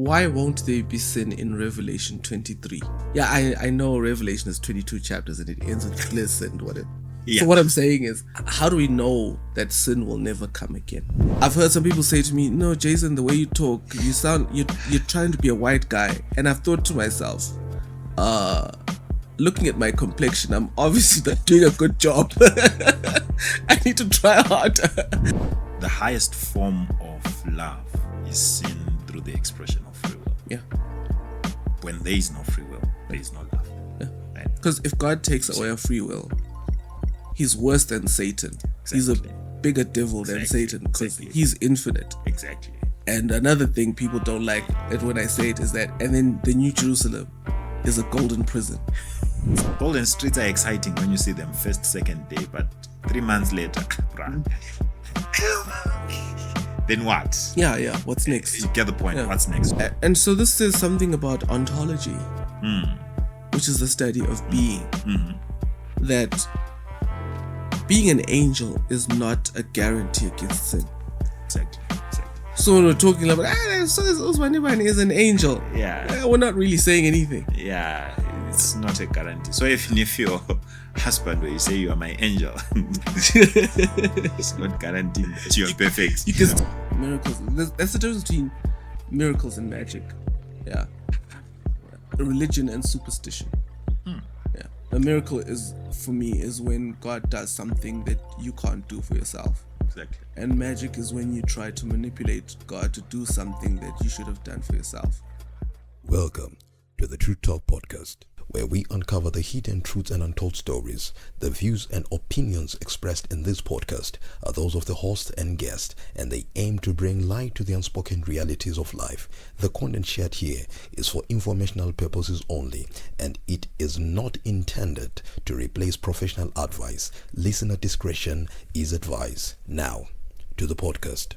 Why won't there be sin in Revelation 23? Yeah, I know Revelation is 22 chapters and it ends with bliss and whatever. Yeah. So what I'm saying is, how do we know that sin will never come again? I've heard some people say to me, no, Jason, the way you talk, you're trying to be a white guy. And I've thought to myself, looking at my complexion, I'm obviously not doing a good job. I need to try harder. The highest form of love is seen through the expression of free will. Yeah. When there is no free will, there is no love. Yeah. Right? Because if God takes away our free will, he's worse than Satan. Exactly. He's a bigger devil than Satan because he's infinite. Exactly. And another thing people don't like it when I say it is that, and then the New Jerusalem is a golden prison. Golden streets are exciting when you see them first, second day, but 3 months later, bruh. Then what? Yeah. What's next? You get the point. Yeah. What's next? And so this says something about ontology, which is the study of being. That being an angel is not a guarantee against sin. Exactly. So when we're talking about, so Usman is an angel. Yeah. We're not really saying anything. Yeah, it's not a guarantee. So if your husband, where you say you are my angel, it's not guaranteeing that you are perfect. You can miracles. That's the difference between miracles and magic. Yeah. Religion and superstition. Yeah. A miracle is, for me, is when God does something that you can't do for yourself. Exactly. And magic is when you try to manipulate God to do something that you should have done for yourself. Welcome to the Truth Talk Podcast, where we uncover the hidden truths and untold stories. The views and opinions expressed in this podcast are those of the host and guest, and they aim to bring light to the unspoken realities of life. The content shared here is for informational purposes only, and it is not intended to replace professional advice. Listener discretion is advised. Now, to the podcast.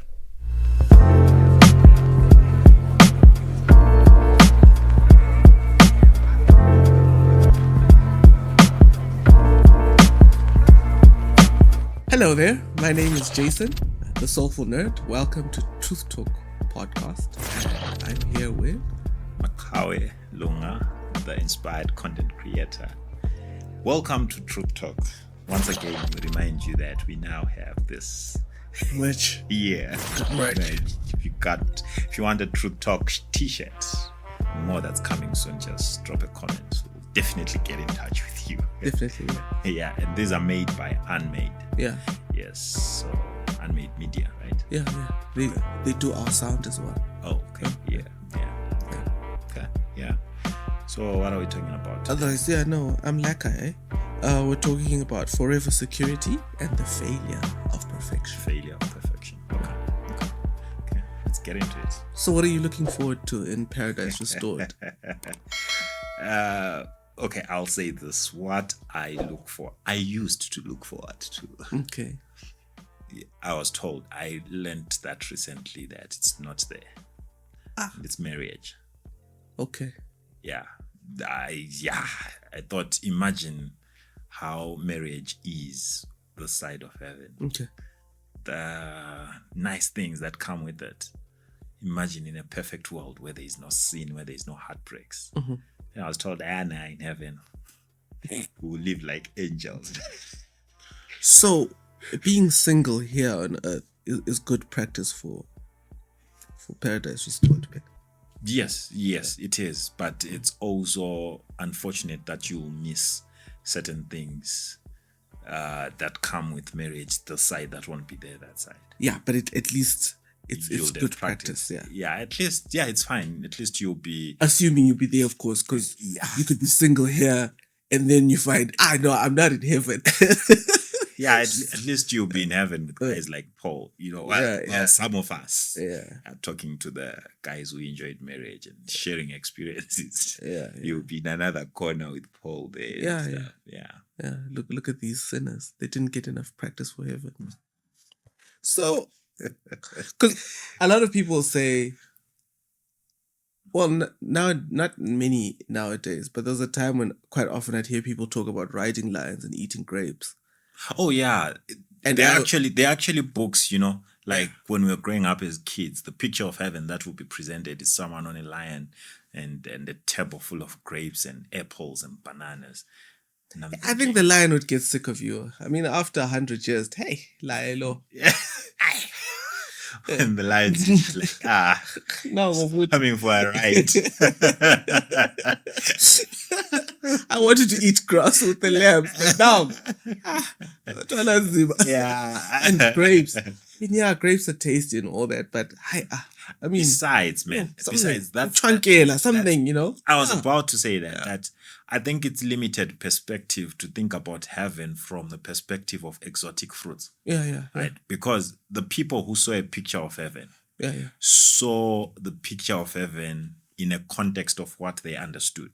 Hello there, my name is Jason, the Soulful Nerd. Welcome to Truth Talk Podcast. I'm here with Makawe Lunga, the inspired content creator. Welcome to Truth Talk. Once again, we remind you that we now have this Merch. Yeah. Merch. If you want a Truth Talk t-shirt, more that's coming soon, just drop a comment. We'll definitely get in touch with you. Definitely. Yeah, and these are made by Unmade. Yeah. Yes, so Unmade Media, right? Yeah. They do our sound as well. Oh, okay. Yeah. Okay, yeah. So what are we talking about? Otherwise, no, I'm Laka, we're talking about forever security and the failure of perfection. Failure of perfection. Okay. Let's get into it. So what are you looking forward to in Paradise Restored? Okay, I'll say this. What I used to look forward to. Okay. I was told, I learned that recently that it's not there. It's marriage. Okay. Yeah. I thought, imagine how marriage is the side of heaven. Okay. The nice things that come with it. Imagine in a perfect world where there is no sin, where there is no heartbreaks. And I was told, in heaven, we'll live like angels. So, being single here on earth is good practice for Paradise Restored. Yes, it is. But it's also unfortunate that you'll miss certain things that come with marriage, the side that won't be there, that side. Yeah, but at least it's good practice. Yeah, at least, it's fine. At least you'll be... Assuming you'll be there, of course, because you could be single here and then you find, no, I'm not in heaven. Yeah, at least you'll be in heaven with guys like Paul. Some of us are talking to the guys who enjoyed marriage and sharing experiences. You'll be in another corner with Paul there. Yeah. Look at these sinners. They didn't get enough practice for heaven. So, because a lot of people say, well, now not many nowadays, but there was a time when quite often I'd hear people talk about riding lions and eating grapes. Oh yeah, and they're actually books, Like when we were growing up as kids, the picture of heaven that would be presented is someone on a lion and a table full of grapes and apples and bananas. And I think the lion would get sick of you. I mean, after 100 years, hey, Laelo. And the lion's just like, no, coming for a ride. I wanted to eat grass with the lambs, but now, and grapes. Yeah, grapes are tasty and all that, but I mean, besides that, chunkela, something, you know. I was about to say that I think it's limited perspective to think about heaven from the perspective of exotic fruits. Right. Because the people who saw a picture of heaven saw the picture of heaven in a context of what they understood.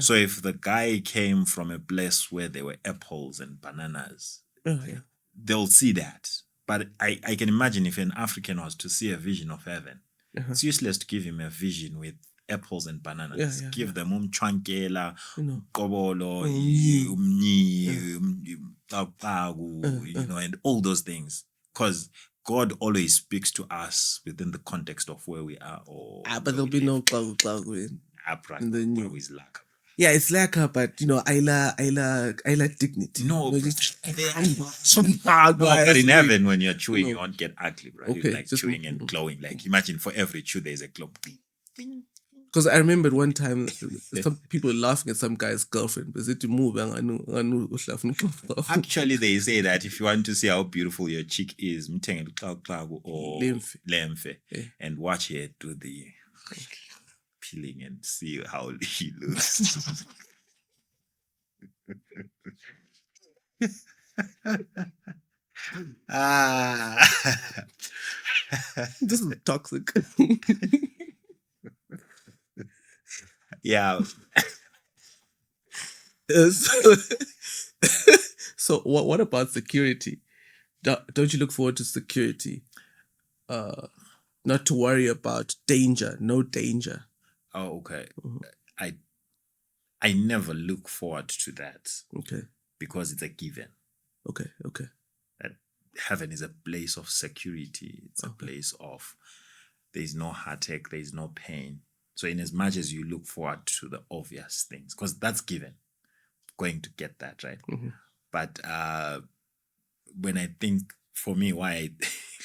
So if the guy came from a place where there were apples and bananas, they'll see that. But I can imagine if an African was to see a vision of heaven, it's useless to give him a vision with apples and bananas. Give them chankela, kobolo, and all those things. Because God always speaks to us within the context of where we are. But there'll be no cloud in the new. Yeah, it's lacquer, but I like dignity. No, but in heaven, when you're chewing, you won't get ugly, right? Okay, like chewing and glowing. Like imagine for every chew, there's a glow. Because I remember one time, some people were laughing at some guy's girlfriend. Actually, they say that if you want to see how beautiful your chick is, or lemfe, and watch her do the peeling and see how he looks. This is toxic. Yeah. So what about security? Don't you look forward to security? Not to worry about danger, no danger. Oh, okay. Mm-hmm. I never look forward to that. Okay. Because it's a given. Okay. That heaven is a place of security. It's a place of there's no heartache, there's no pain. So in as much as you look forward to the obvious things, because that's given, going to get that, right? Mm-hmm. But when I think, for me, why I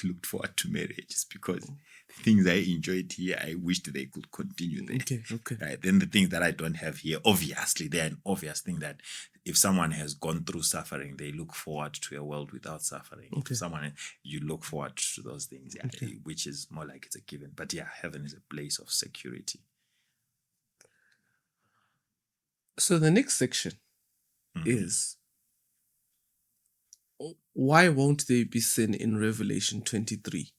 looked forward to marriage is because the things I enjoyed here, I wished they could continue there. Okay. Right? Then the things that I don't have here, obviously, they're an obvious thing that if someone has gone through suffering, they look forward to a world without suffering. Okay. If someone, you look forward to those things, which is more like it's a given. But yeah, heaven is a place of security. So the next section is, why won't there be sin in Revelation 23?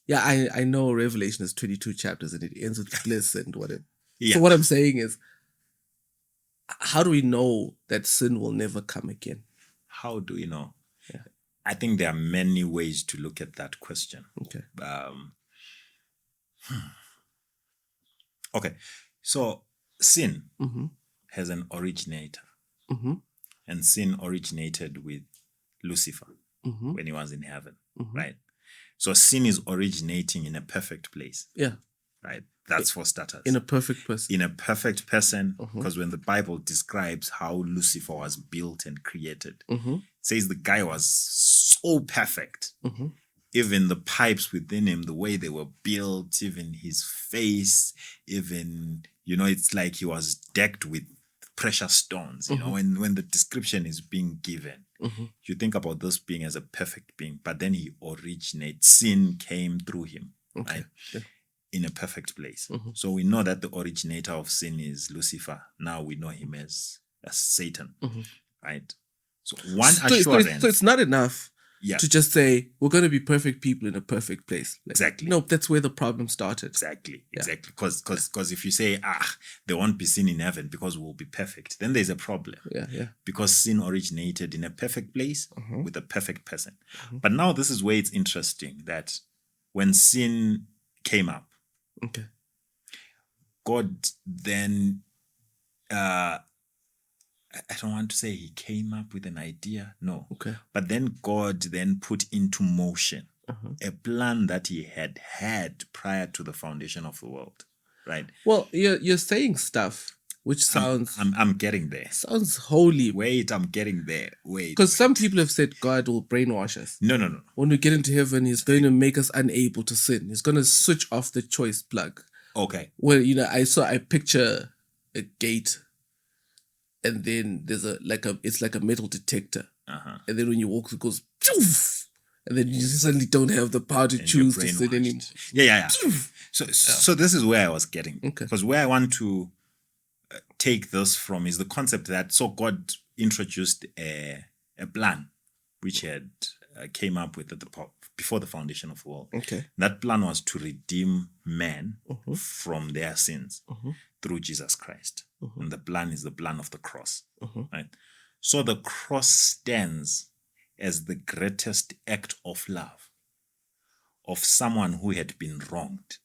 Yeah, I know Revelation has 22 chapters and it ends with bliss and whatever. Yeah. So what I'm saying is, how do we know that sin will never come again? How do we know? Yeah. I think there are many ways to look at that question. Okay. Okay. So sin has an originator. And sin originated with Lucifer when he was in heaven, right? So sin is originating in a perfect place. Yeah. Right? That's for starters. In a perfect person. In a perfect person, because when the Bible describes how Lucifer was built and created, it says the guy was so perfect. Even the pipes within him, the way they were built, even his face, even, it's like he was decked with precious stones. When the description is being given, you think about this being as a perfect being, but then he originates. Sin came through him, right? Yeah. In a perfect place. So we know that the originator of sin is Lucifer. Now we know him as Satan, right? So one assurance. So it's not enough to just say, we're going to be perfect people in a perfect place. Exactly. No, that's where the problem started. Exactly. Because if you say, there won't be sin in heaven because we'll be perfect, then there's a problem. Yeah. Because sin originated in a perfect place with a perfect person. But now this is where it's interesting that when sin came up, God then, I don't want to say he came up with an idea, no. Okay. But then God then put into motion a plan that he had prior to the foundation of the world, right? Well, you're saying stuff which sounds... I'm getting there. Sounds holy. Wait, I'm getting there. Wait. Because some people have said God will brainwash us. No. When we get into heaven, he's going to make us unable to sin. He's going to switch off the choice plug. Okay. Well, I picture a gate, and then there's it's like a metal detector. And then when you walk, it goes, poof, and then you suddenly don't have the power to choose to sin anymore. Yeah. So this is where I was getting. Okay. Because where I want to take this from is the concept that God introduced a plan which had came up with before the foundation of the world. Okay. That plan was to redeem man from their sins through Jesus Christ. And the plan is the plan of the cross. Right? So the cross stands as the greatest act of love of someone who had been wronged,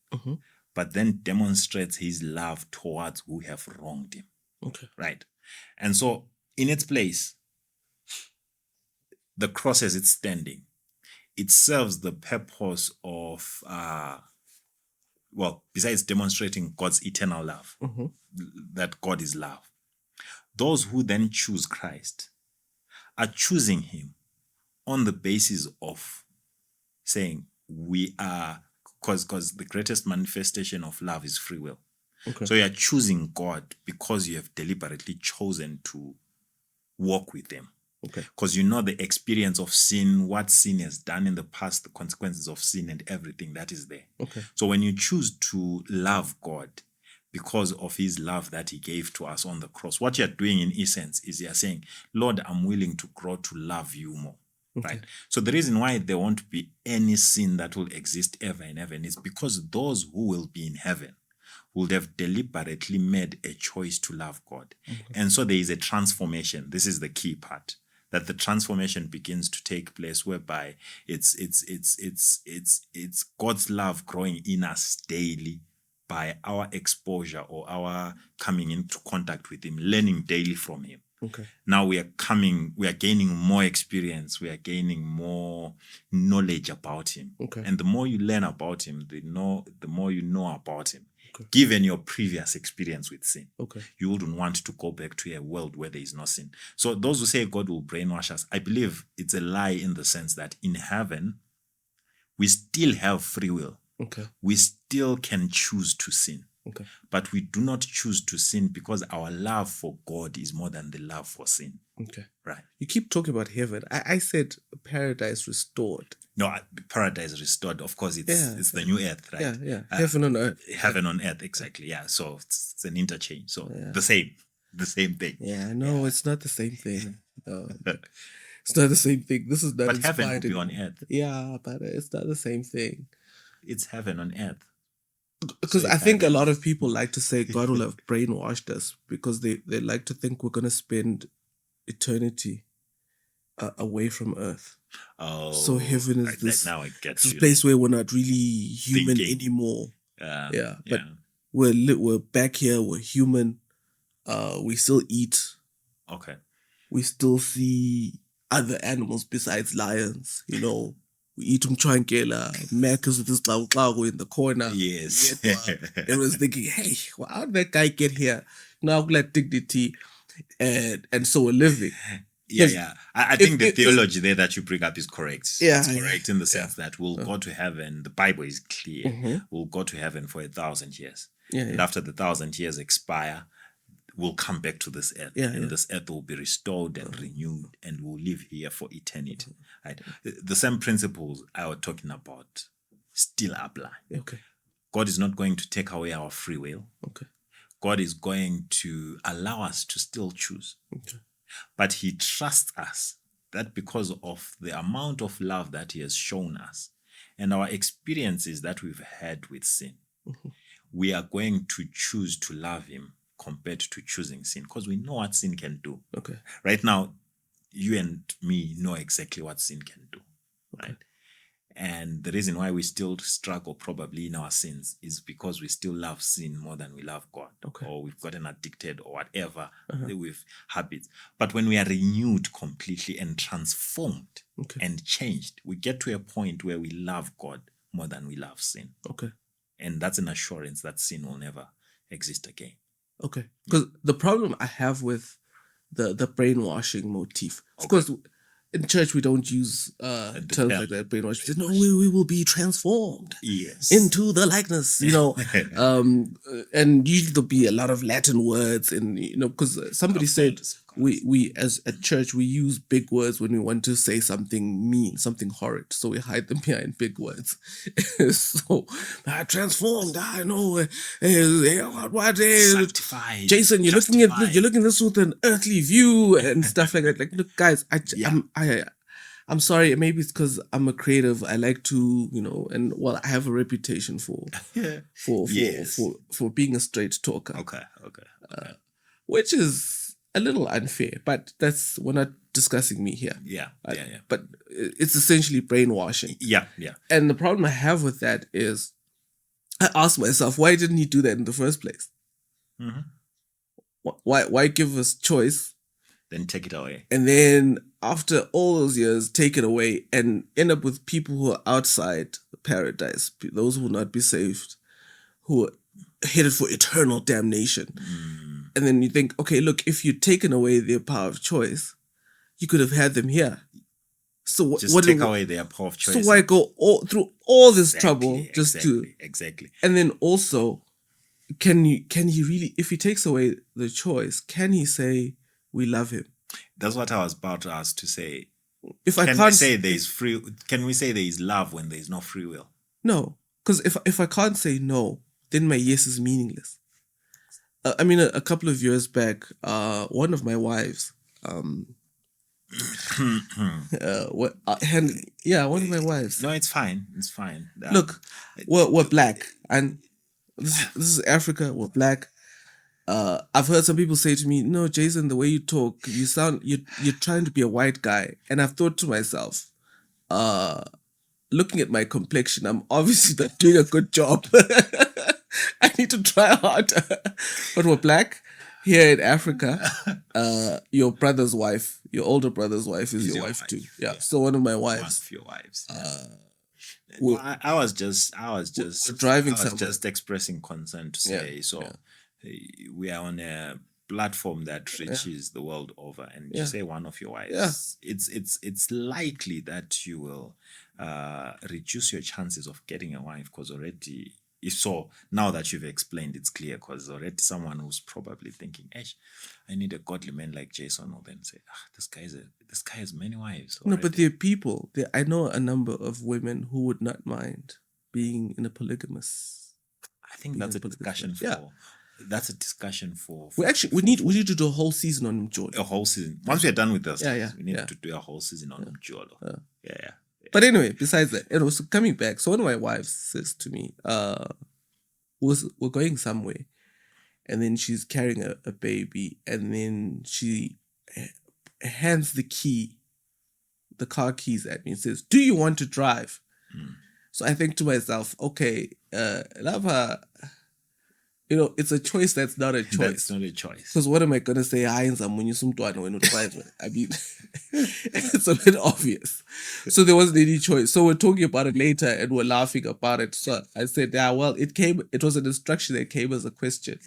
but then demonstrates his love towards who have wronged him. Okay. Right? And so in its place, the cross as it's standing, it serves the purpose of, besides demonstrating God's eternal love, that God is love, those who then choose Christ are choosing him on the basis of saying we are, because the greatest manifestation of love is free will. Okay. So you are choosing God because you have deliberately chosen to walk with them. Okay. Because you know the experience of sin, what sin has done in the past, the consequences of sin and everything that is there. Okay. So when you choose to love God because of his love that he gave to us on the cross, what you're doing in essence is you're saying, Lord, I'm willing to grow to love you more. Okay. Right? So the reason why there won't be any sin that will exist ever in heaven is because those who will be in heaven would have deliberately made a choice to love God. Okay. And so there is a transformation. This is the key part, that the transformation begins to take place whereby it's God's love growing in us daily by our exposure or our coming into contact with him, learning daily from him. Okay. Now we are gaining more experience, we are gaining more knowledge about him. Okay. And the more you learn about him, the more you know about him. Okay. Given your previous experience with sin, okay, you wouldn't want to go back to a world where there is no sin. So those who say God will brainwash us, I believe it's a lie in the sense that in heaven, we still have free will. Okay. We still can choose to sin. Okay. But we do not choose to sin because our love for God is more than the love for sin. Okay. Right. You keep talking about heaven. I said paradise restored. No, paradise restored. Of course, it's the new earth, right? Yeah. Heaven on earth. Heaven on earth, exactly. Yeah. So it's an interchange. So the same thing. Yeah, no, it's not the same thing. It's not the same thing. This is not. But heaven will be on earth. Yeah, but it's not the same thing. It's heaven on earth. Because I think a lot of people like to say God will have brainwashed us because they like to think we're going to spend eternity away from earth. Oh, so heaven is this place where we're not really human anymore. But we're back here. We're human. We still eat. Okay. We still see other animals besides lions. You know, we eat umtrankela, Macca's with this klawu in the corner. Yes. Everyone's thinking, hey, well, how did that guy get here? Now let dignity, and so we're living. Yeah. I think the theology there that you bring up is correct. Yeah, it's correct in the sense that we'll go to heaven. The Bible is clear. Mm-hmm. We'll go to heaven for 1,000 years. And after the 1,000 years expire, we'll come back to this earth. This earth will be restored and renewed, and we'll live here for eternity. Right? The same principles I was talking about still apply. Okay. God is not going to take away our free will. Okay. God is going to allow us to still choose. Okay. But he trusts us that because of the amount of love that he has shown us and our experiences that we've had with sin, we are going to choose to love him compared to choosing sin because we know what sin can do. Okay. Right now, you and me know exactly what sin can do. Okay. Right? And the reason why we still struggle probably in our sins is because we still love sin more than we love God. Okay. Or we've gotten addicted or whatever with habits. But when we are renewed completely and transformed and changed, we get to a point where we love God more than we love sin. Okay. And that's an assurance that sin will never exist again. Okay. Because the problem I have with the brainwashing motif, of course, in church we don't use terms like that, brainwash. We say, no, we will be transformed into the likeness, and usually there'll be a lot of Latin words, and because somebody said we as a church we use big words when we want to say something mean, something horrid, so we hide them behind big words. So transformed, I know, what sanctified, Jason, you're looking at this with an earthly view and stuff like that. Like, look, guys, I'm sorry. Maybe it's because I'm a creative. I like to, and I have a reputation for being a straight talker. Okay. Which is a little unfair, but we're not discussing me here. Yeah. But it's essentially brainwashing. Yeah. And the problem I have with that is, I ask myself, why didn't he do that in the first place? Mm-hmm. Why give us choice? Then take it away. And then after all those years, take it away and end up with people who are outside paradise, those who will not be saved, who are headed for eternal damnation. And then you think, okay, look, if you'd taken away their power of choice, you could have had them here. So take away their power of choice. So why go through all this trouble just to... Exactly. And then also, can he really, if he takes away the choice, can he say, we love him? That's what I was about to ask to say. Can we say there is love when there is no free will? No, because if I can't say no, then my yes is meaningless. A couple of years back, one of my wives, one of my wives. No, it's fine. It's fine. Look, we're black, and this is Africa. We're black. I've heard some people say to me, "No, Jason, the way you talk, you're trying to be a white guy." And I've thought to myself, looking at my complexion, I'm obviously not doing a good job. I need to try harder. But we're black here in Africa. Your brother's wife, your older brother's wife, is your wife too. Yeah. So one of my wives. One of your wives. I was just expressing concern to say we are on a platform that reaches the world over, and you say one of your wives, it's likely that you will reduce your chances of getting a wife, because already, if so, now that you've explained, it's clear, because already someone who's probably thinking, I need a godly man like Jason, will then say, this guy has many wives already. No, but there are people, I know a number of women who would not mind being in a polygamous. I think that's a discussion for... Yeah. That's a discussion for we need to do a whole season on Mjolo. A whole season. Once we're done with this, we need to do a whole season on Mjolo. Yeah. But anyway, besides that, so coming back, so one of my wives says to me, we're going somewhere, and then she's carrying a baby, and then she hands the car keys at me and says, "Do you want to drive?" So I think to myself, okay, Lava, it's a choice that's not a choice. That's not a choice. Because what am I going to say? I mean, it's a bit obvious. So there wasn't any choice. So we're talking about it later and we're laughing about it. So I said, it was an instruction that came as a question.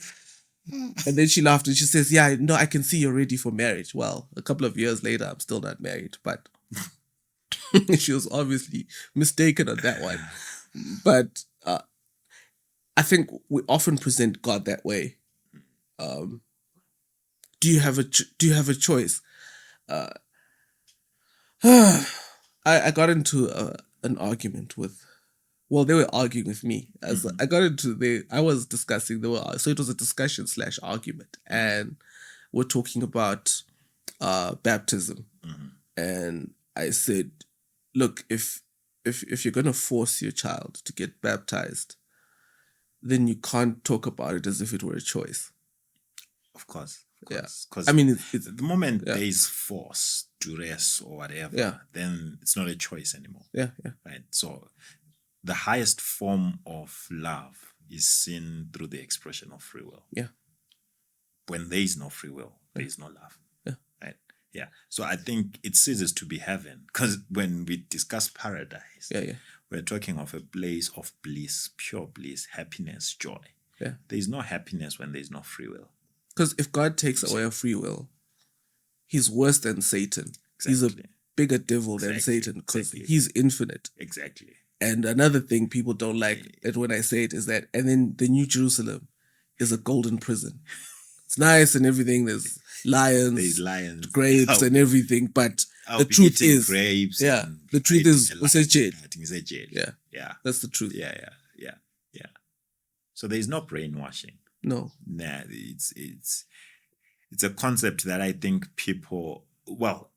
And then she laughed and she says, I can see you're ready for marriage. Well, a couple of years later, I'm still not married, but she was obviously mistaken on that one. But I think we often present God that way. Do you have a choice? I got into an argument with. Well, they were arguing with me. As I got into I was discussing. So it was a discussion / argument, and we're talking about baptism. And I said, look, if you're gonna force your child to get baptized, then you can't talk about it as if it were a choice. Of course. Because I mean, it's the moment there is force, duress, or whatever, then it's not a choice anymore. Right. So the highest form of love is seen through the expression of free will. When there is no free will, there is no love. Right. Yeah. So I think it ceases to be heaven, because when we discuss paradise, we're talking of a place of bliss, pure bliss, happiness, joy. There is no happiness when there is no free will. Because if God takes away our free will, he's worse than Satan. He's a bigger devil than Satan, because he's infinite. Exactly. And another thing people don't like it when I say it is that, and then the New Jerusalem is a golden prison. It's nice and everything. There's lions, grapes and everything. But the truth is, grapes the truth is, it's a jail. I think it's a jail. Yeah. That's the truth. Yeah. So there's no brainwashing. No. Nah, it's a concept that I think people, well,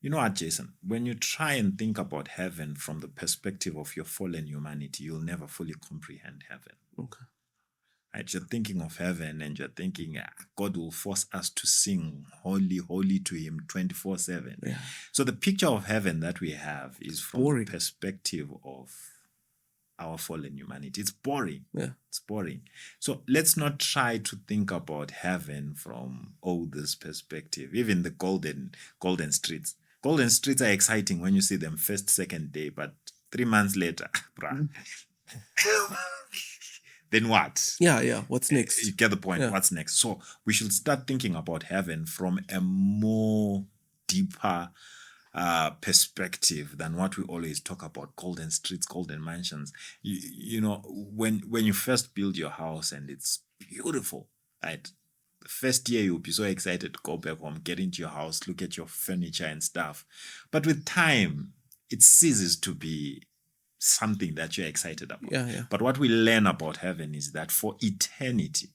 you know what, Jason? When you try and think about heaven from the perspective of your fallen humanity, you'll never fully comprehend heaven. Okay. Right? You're thinking of heaven and you're thinking God will force us to sing holy, holy to him 24/7. Yeah. So the picture of heaven that we have is from the perspective of our fallen humanity. It's boring. It's boring. So let's not try to think about heaven from this perspective. Even the golden streets. Golden streets are exciting when you see them first, second day, but 3 months later, bruh. Then what? Yeah. What's next? You get the point. What's next? So we should start thinking about heaven from a more deeper perspective than what we always talk about: golden streets, golden mansions. You know, when you first build your house and it's beautiful, right? The first year you'll be so excited to go back home, get into your house, look at your furniture and stuff. But with time, it ceases to be something that you're excited about. But what we learn about heaven is that for eternity,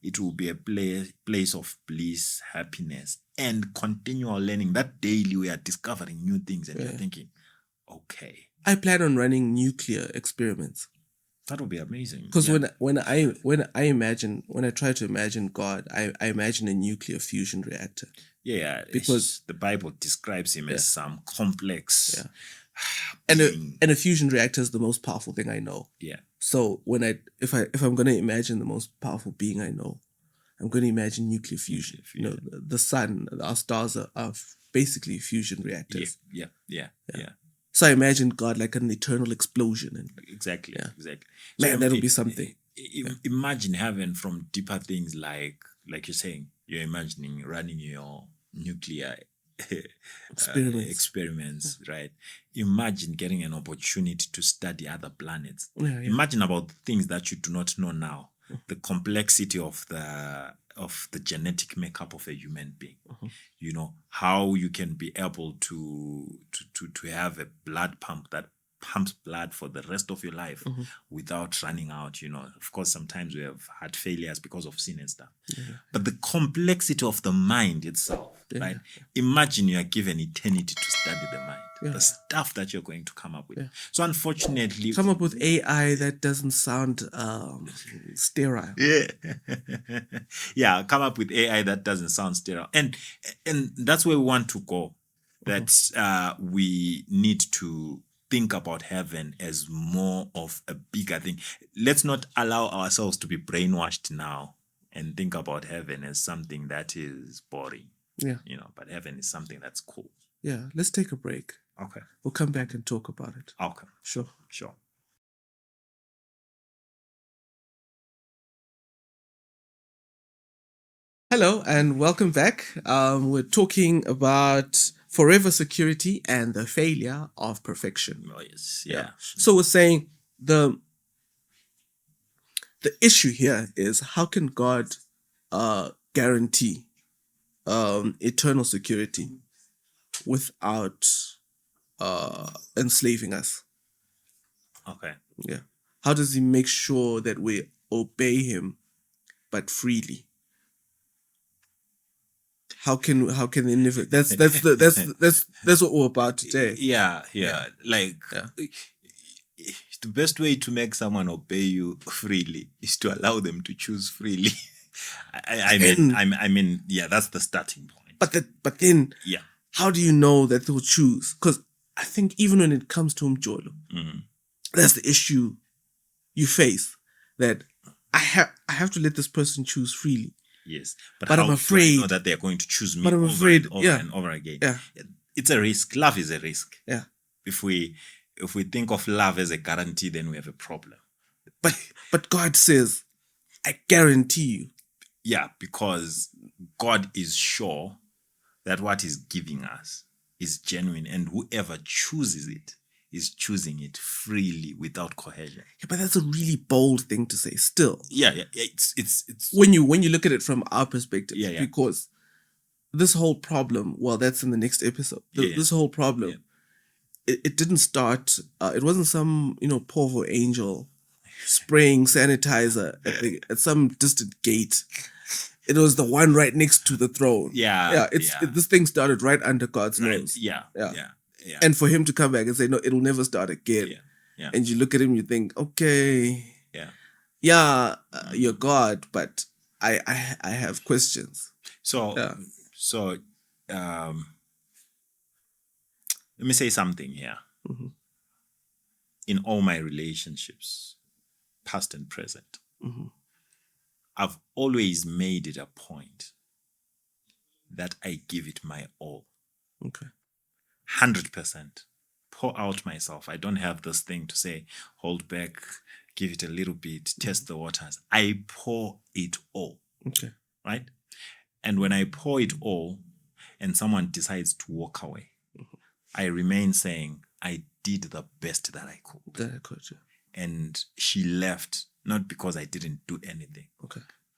it will be a place of bliss, happiness, and continual learning. That daily we are discovering new things and you're thinking, okay. I plan on running nuclear experiments. That would be amazing. Because when I try to imagine God, I imagine a nuclear fusion reactor. Yeah, because the Bible describes him as some complex. And a fusion reactor is the most powerful thing I know. So if I'm gonna imagine the most powerful being I know, I'm gonna imagine nuclear fusion. You know, the sun, our stars are basically fusion reactors. Yeah. So I imagine God like an eternal explosion. And exactly. Man, that'll be something. Imagine heaven from deeper things like you're saying, you're imagining running your nuclear experiments, right? Imagine getting an opportunity to study other planets. Imagine about the things that you do not know now, the complexity of the genetic makeup of a human being. You know, how you can be able to have a blood pump that pumps blood for the rest of your life without running out. You know, of course, sometimes we have heart failures because of sin and stuff. But the complexity of the mind itself, right? Imagine you are given eternity to study the mind, the stuff that you're going to come up with. So unfortunately, come up with AI that doesn't sound sterile. Come up with AI that doesn't sound sterile, and that's where we want to go. That we need to think about heaven as more of a bigger thing. Let's not allow ourselves to be brainwashed now and think about heaven as something that is boring. You know, but heaven is something that's cool. Let's take a break. Okay. We'll come back and talk about it. Okay. Sure. Hello and welcome back. We're talking about forever security and the failure of perfection. Oh, yes. Yeah. So we're saying the issue here is, how can God guarantee eternal security without enslaving us? Okay. How does he make sure that we obey him but freely? How can they live? That's what we're about today. The best way to make someone obey you freely is to allow them to choose freely. I mean, yeah, that's the starting point. But then, yeah, how do you know that they'll choose? Because I think even when it comes to Mjolo, that's the issue you face. That I have to let this person choose freely. Yes, but I'm afraid do I know that they are going to choose me over and over again. Yeah, it's a risk. Love is a risk. Yeah. If we think of love as a guarantee, then we have a problem. But God says, I guarantee you. Yeah, because God is sure that what He's giving us is genuine, and whoever chooses it is choosing it freely without coercion. Yeah, but that's a really bold thing to say. Still, yeah, it's when you look at it from our perspective, because this whole problem. Well, that's in the next episode. This whole problem, it didn't start. It wasn't some poor angel spraying sanitizer at some distant gate. It was the one right next to the throne. This thing started right under God's nose. Yeah. And for Him to come back and say, no, it'll never start again. Yeah. And you look at Him, you think, okay, you're God, but I have questions. So let me say something here. Mm-hmm. In all my relationships, past and present, I've always made it a point that I give it my all. Okay. 100%. Pour out myself. I don't have this thing to say, hold back, give it a little bit, test the waters. I pour it all. Okay. Right? And when I pour it all and someone decides to walk away, I remain saying, I did the best that I could. And she left, not because I didn't do anything,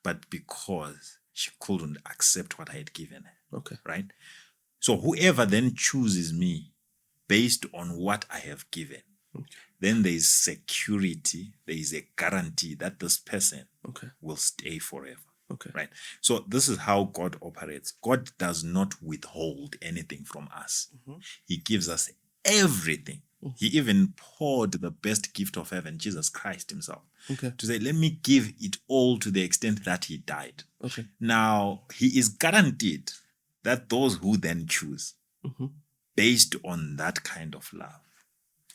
but because she couldn't accept what I had given her. Okay. Right? So whoever then chooses me based on what I have given, then there is security, there is a guarantee that this person will stay forever. Okay. Right. So this is how God operates. God does not withhold anything from us. He gives us everything. He even poured the best gift of heaven, Jesus Christ Himself, to say, let me give it all to the extent that He died. Okay. Now, He is guaranteed that those who then choose, based on that kind of love,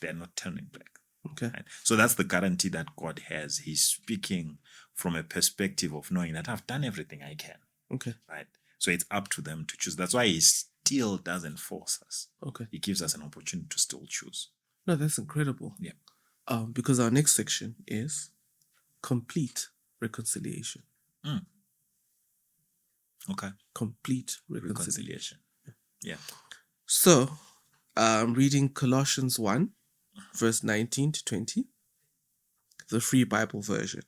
they're not turning back. Okay. Right? So that's the guarantee that God has. He's speaking from a perspective of knowing that I've done everything I can. Okay. Right? So it's up to them to choose. That's why He still doesn't force us. Okay. He gives us an opportunity to still choose. No, that's incredible. Yeah. Because our next section is complete reconciliation. Okay. Complete reconciliation. Yeah. So, I'm reading Colossians 1, verse 19 to 20, the Free Bible version.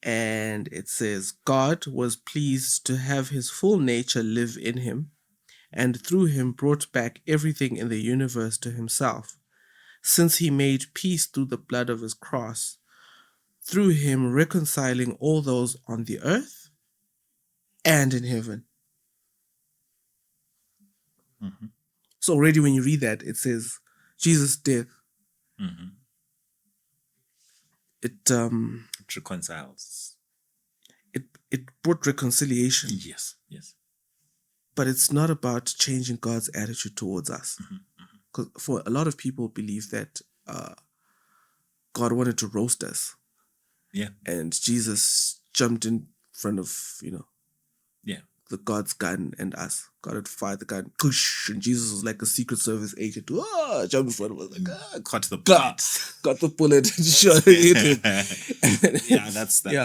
And it says, God was pleased to have His full nature live in Him, and through Him brought back everything in the universe to Himself, since He made peace through the blood of His cross, through Him reconciling all those on the earth and in heaven. So already when you read that, it says Jesus' death. It reconciles. It brought reconciliation. Yes. But it's not about changing God's attitude towards us. Because for a lot of people believe that God wanted to roast us. Yeah. And Jesus jumped in front of, the God's gun and us. God had fired the gun, push, and Jesus was like a Secret Service agent. Jumped in front of us, like, caught the bullet. Got the bullet and shot it.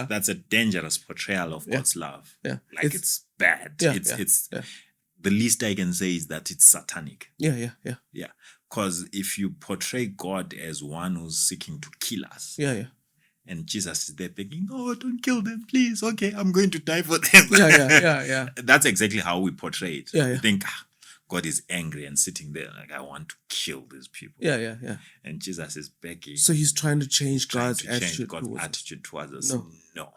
That's a dangerous portrayal of God's love. Yeah. Like it's bad. It's the least I can say is that it's satanic. Yeah. Because if you portray God as one who's seeking to kill us. Yeah. And Jesus is there thinking, oh, don't kill them, please. Okay, I'm going to die for them. Yeah. That's exactly how we portray it. Yeah. You think, God is angry and sitting there like, I want to kill these people. Yeah. And Jesus is begging. So He's trying to change God's attitude towards us. No.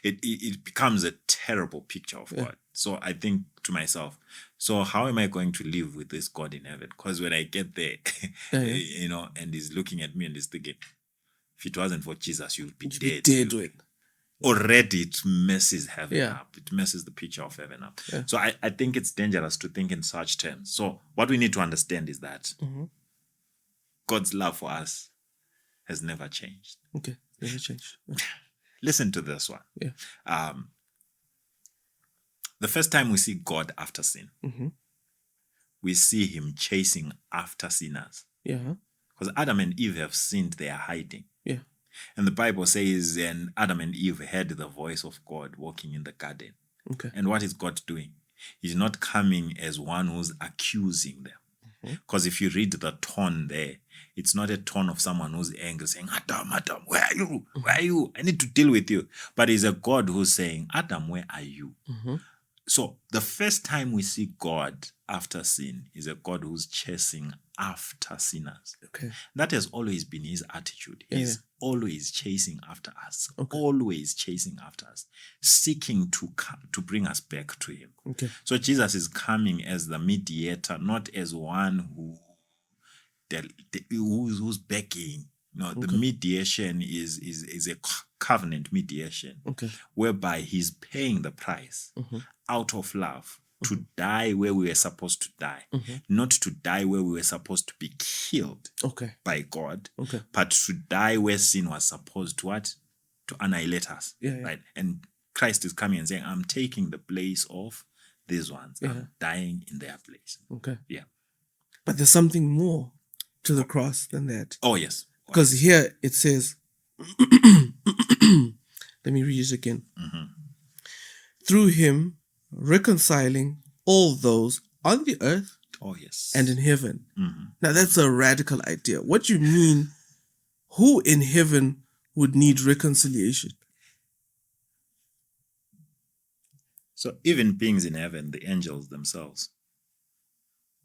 It becomes a terrible picture of God. So I think to myself, so how am I going to live with this God in heaven? Because when I get there, and He's looking at me and He's thinking, if it wasn't for Jesus, you'd be dead. already it messes heaven up. It messes the picture of heaven up. Yeah. So I think it's dangerous to think in such terms. So what we need to understand is that God's love for us has never changed. Okay, never changed. Listen to this one. Yeah. The first time we see God after sin, we see him chasing after sinners. Yeah. Because Adam and Eve have sinned, they are hiding. Yeah. And the Bible says, and Adam and Eve heard the voice of God walking in the garden. Okay. And what is God doing? He's not coming as one who's accusing them. Because if you read the tone there, it's not a tone of someone who's angry, saying, Adam, where are you? Where are you? I need to deal with you. But it's a God who's saying, Adam, where are you? So the first time we see God after sin is a God who's chasing after sinners. Okay. That has always been his attitude. He's always chasing after us. Okay. Always chasing after us, seeking to bring us back to him. Okay. So Jesus is coming as the mediator, not as one who's begging. No, the mediation is a covenant mediation, whereby he's paying the price out of love to die where we were supposed to die, not to die where we were supposed to be killed by God, but to die where sin was supposed to what? To annihilate us, right? And Christ is coming and saying, I'm taking the place of these ones. I'm dying in their place. Okay. Yeah. But there's something more to the cross than that. Oh, yes. Because here it says, let me read it again. Through him, reconciling all those on the earth and in heaven. Now that's a radical idea. What do you mean? Who in heaven would need reconciliation? So even beings in heaven, the angels themselves,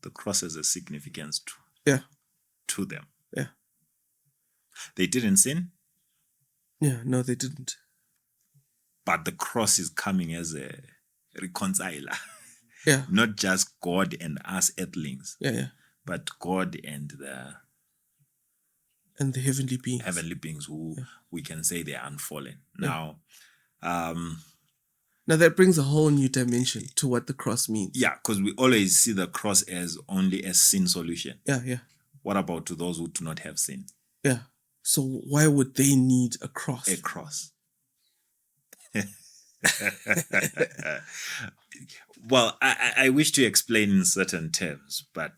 the cross has a significance to them. Yeah. They didn't sin. Yeah, no, they didn't. But the cross is coming as a reconciler. Yeah. Not just God and us earthlings. Yeah. But God and the heavenly beings. Heavenly beings who we can say they are unfallen. Yeah. Now that brings a whole new dimension to what the cross means. Yeah, because we always see the cross as only a sin solution. Yeah. What about to those who do not have sin? Yeah. So why would they need a cross? A cross. Well, I wish to explain in certain terms, but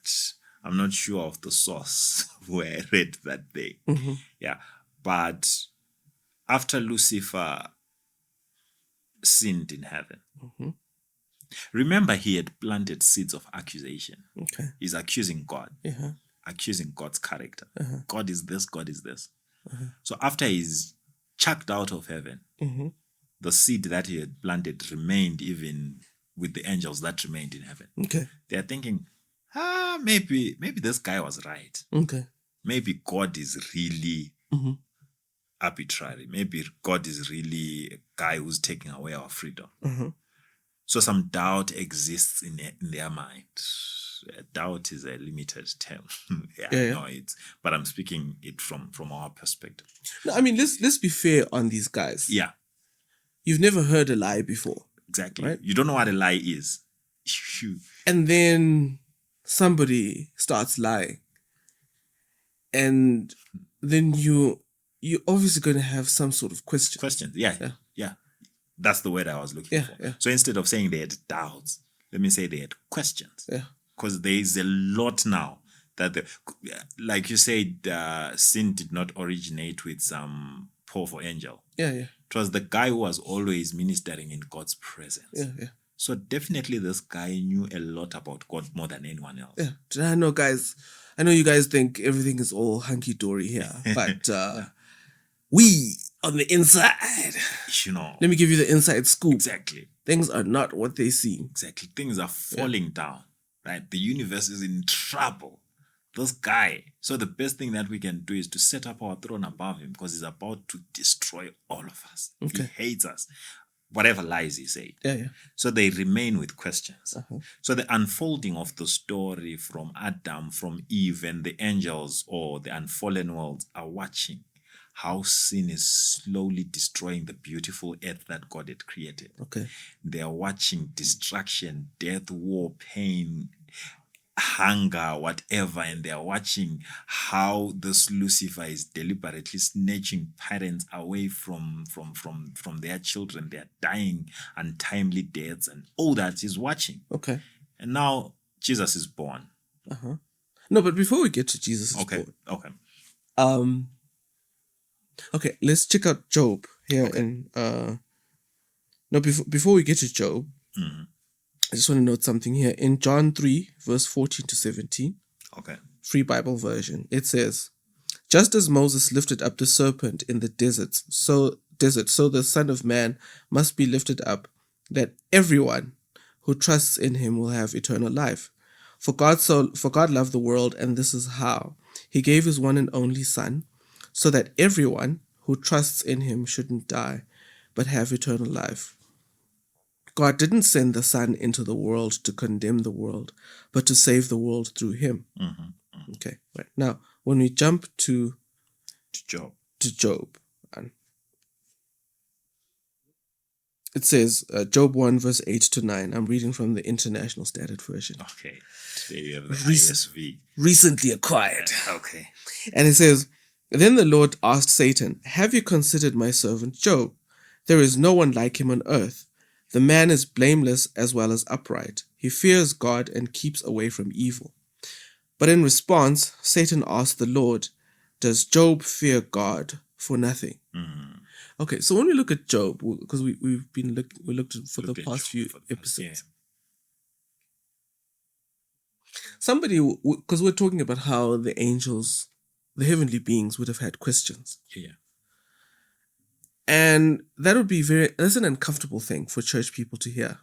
I'm not sure of the source where I read that day. Yeah. But after Lucifer sinned in heaven, remember he had planted seeds of accusation. Okay. He's accusing God. Accusing God's character. God is this, God is this. So after he's chucked out of heaven, the seed that he had planted remained even with the angels that remained in heaven. Okay. They're thinking, maybe this guy was right. Okay. Maybe God is really arbitrary. Maybe God is really a guy who's taking away our freedom. So some doubt exists in their mind. Doubt is a limited term. No, but I'm speaking it from our perspective. No, I mean, let's be fair on these guys. Yeah. You've never heard a lie before. Exactly. Right? You don't know what a lie is. And then somebody starts lying. And then you're obviously going to have some sort of question. Questions. Yeah. That's the word I was looking for. Yeah. So instead of saying they had doubts, let me say they had questions. Yeah. Because there is a lot now that, like you said, sin did not originate with some powerful angel. Yeah. It was the guy who was always ministering in God's presence. Yeah. So definitely this guy knew a lot about God more than anyone else. Yeah. I know, guys. I know you guys think everything is all hunky-dory here, but we on the inside, let me give you the inside scoop. Exactly. Things are not what they seem. Exactly. Things are falling down. Right? The universe is in trouble. This guy. So the best thing that we can do is to set up our throne above him, because he's about to destroy all of us. Okay. He hates us. Whatever lies he said. Yeah. So they remain with questions. So the unfolding of the story from Adam, from Eve, and the angels or the unfallen worlds are watching. how sin is slowly destroying the beautiful earth that God had created. Okay. They are watching destruction, death, war, pain, hunger, whatever, and they are watching how this Lucifer is deliberately snatching parents away from their children. They are dying untimely deaths, and all that he's watching. Okay. And now Jesus is born. Uh-huh. No, but before we get to Jesus is born. Okay. Okay, let's check out Job here. Okay. And before we get to Job, I just want to note something here. In John 3, verse 14 to 17, okay, Free Bible version, it says, "Just as Moses lifted up the serpent in the desert, so the Son of Man must be lifted up, that everyone who trusts in him will have eternal life. For God loved the world, and this is how. He gave his one and only Son, so that everyone who trusts in him shouldn't die, but have eternal life. God didn't send the Son into the world to condemn the world, but to save the world through him." Okay, right. Now, when we jump to Job, it says, Job 1, verse 8 to 9. I'm reading from the International Standard Version. Okay. Today we have the ISV. Recently acquired. Okay. And it says, "Then the Lord asked Satan, 'Have you considered my servant Job? There is no one like him on earth. The man is blameless as well as upright. He fears God and keeps away from evil.' But in response, Satan asked the Lord, 'Does Job fear God for nothing?'" Okay, so when we look at Job, because we looked for the past few episodes. Somebody, because we're talking about how the angels, the heavenly beings, would have had questions. Yeah. And that would be that's an uncomfortable thing for church people to hear.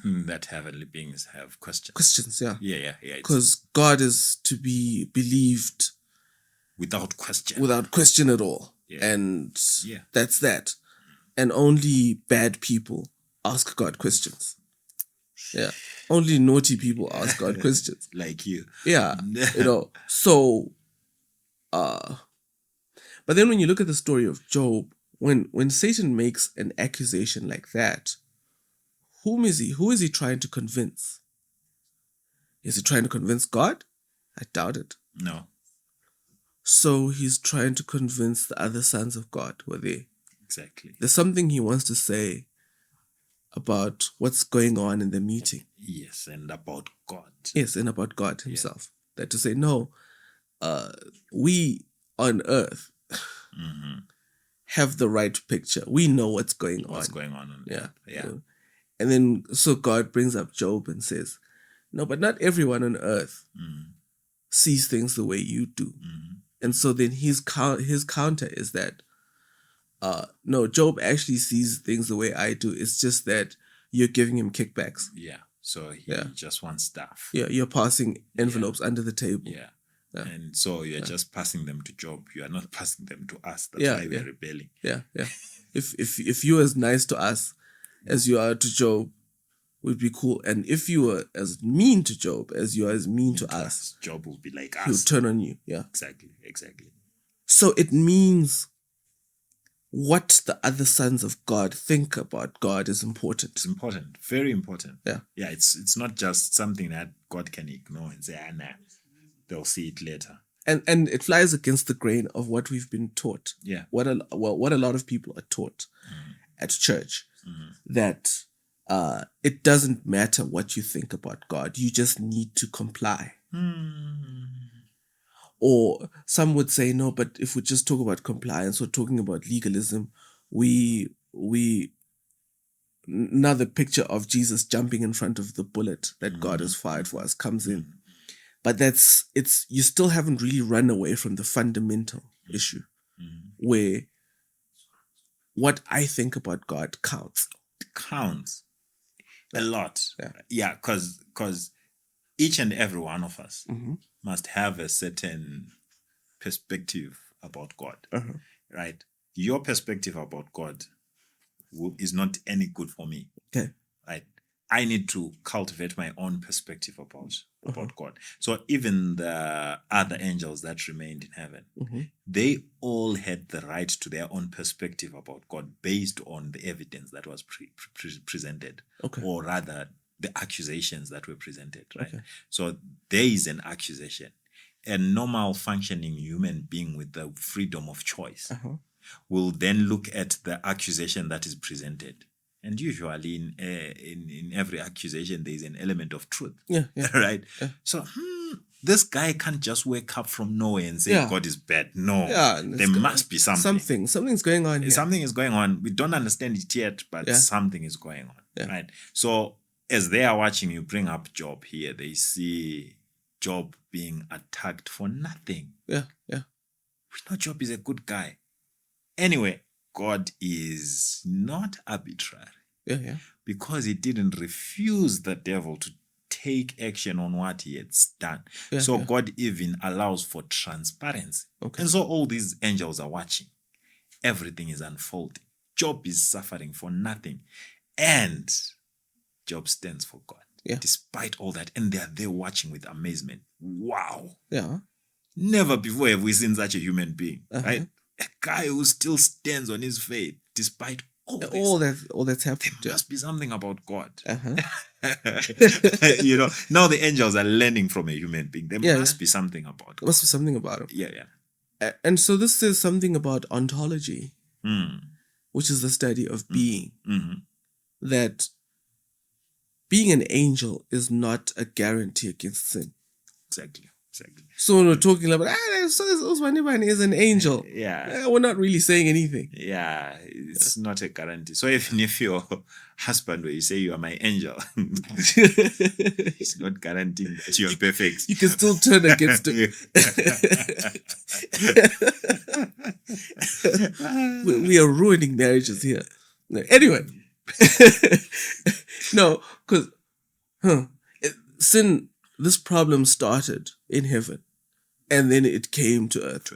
That heavenly beings have questions. Questions, yeah. Yeah. Because God is to be believed without question. Without question at all. Yeah. And that's that. And only bad people ask God questions. Yeah. Only naughty people ask God questions. Like you. Yeah. So, but then when you look at the story of Job, when Satan makes an accusation like that, who is he trying to convince? Is he trying to convince God? I doubt it. No. So he's trying to convince the other sons of God who are there. Exactly. There's something he wants to say about what's going on in the meeting. Yes, and about God. Yes, and about God himself. That to say, no, we on earth have the right picture. We know what's going on. What's going on. Yeah. And then, so God brings up Job and says, no, but not everyone on earth sees things the way you do. And so then his counter is that, no, Job actually sees things the way I do. It's just that you're giving him kickbacks. Yeah. So he just wants stuff. Yeah, you're passing envelopes under the table. Yeah. And so you're just passing them to Job. You are not passing them to us. That's why we're rebelling. Yeah. If you were as nice to us as you are to Job, would be cool. And if you were as mean to Job as you are as mean to us, Job will be like us. He'll turn on you. Yeah. Exactly. So it means what the other sons of God think about God is important. It's important. Very important. Yeah. Yeah, it's not just something that God can ignore and say, nah, they'll see it later. And it flies against the grain of what we've been taught. Yeah. What a lot of people are taught at church, that it doesn't matter what you think about God. You just need to comply. Or some would say, no, but if we just talk about compliance or talking about legalism, we another picture of Jesus jumping in front of the bullet that God has fired for us comes in. But you still haven't really run away from the fundamental issue where what I think about God counts. It counts a lot. Yeah, because each and every one of us must have a certain perspective about God, right? Your perspective about God is not any good for me, okay, right? I need to cultivate my own perspective about God. So even the other angels that remained in heaven, they all had the right to their own perspective about God based on the evidence that was presented, or rather the accusations that were presented, right? So there is an accusation. A normal functioning human being with the freedom of choice will then look at the accusation that is presented. And usually in every accusation, there is an element of truth. Right? Yeah. So this guy can't just wake up from nowhere and say God is bad. No. There must be something. Something's going on here. Something is going on. We don't understand it yet, but something is going on. Right? So as they are watching you bring up Job here, they see Job being attacked for nothing. We know Job is a good guy. Anyway, God is not arbitrary. Because he didn't refuse the devil to take action on what he had done. So God even allows for transparency. And so all these angels are watching. Everything is unfolding. Job is suffering for nothing. And Job stands for God. Despite all that. And they are there watching with amazement. Wow. Never before have we seen such a human being. Right? A guy who still stands on his faith despite all that's happened. There must be something about God. You know, now the angels are learning from a human being. There must be something about God. There must be something about him. Yeah. And so this says something about ontology, which is the study of being. That being an angel is not a guarantee against sin. Exactly. So when we're talking about, Usmanibani is an angel. We're not really saying anything. It's not a guarantee. So even if your husband, where you say you are my angel, it's not guaranteeing that you are perfect. You can still turn against him. We are ruining marriages here. Anyway. No, because sin, this problem started in heaven, and then it came to earth.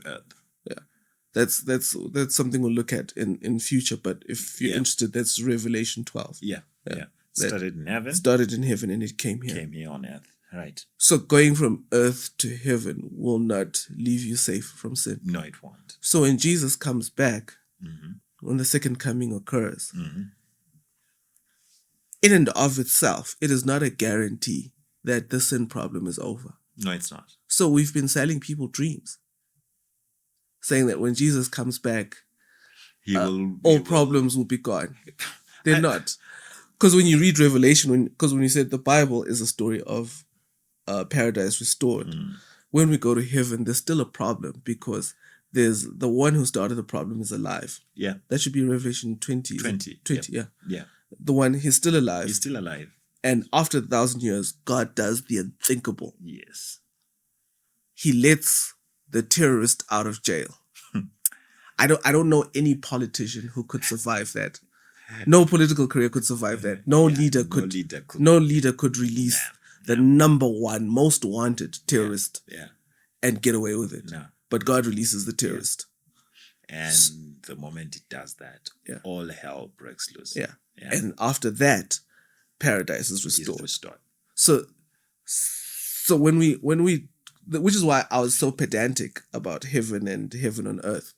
That's something we'll look at in future. But if you're interested, that's Revelation 12. Started in heaven. Started in heaven, and it came here. Came here on earth. Right. So going from earth to heaven will not leave you safe from sin. No, it won't. So when Jesus comes back, when the second coming occurs, in and of itself, it is not a guarantee that the sin problem is over. No, it's not. So we've been selling people dreams, saying that when Jesus comes back, all problems will be gone. They're not. Because when you read Revelation, when you said the Bible is a story of paradise restored, when we go to heaven, there's still a problem because there's the one who started the problem is alive. That should be Revelation 20. 20, yeah. The one, he's still alive. He's still alive. And after 1,000 years, God does the unthinkable. Yes. He lets the terrorist out of jail. I don't know any politician who could survive that. No political career could survive that. No leader could release the number one most wanted terrorist and get away with it. But God releases the terrorist. And the moment it does that, all hell breaks loose. And after that, paradise is restored. So when we, which is why I was so pedantic about heaven and heaven on earth.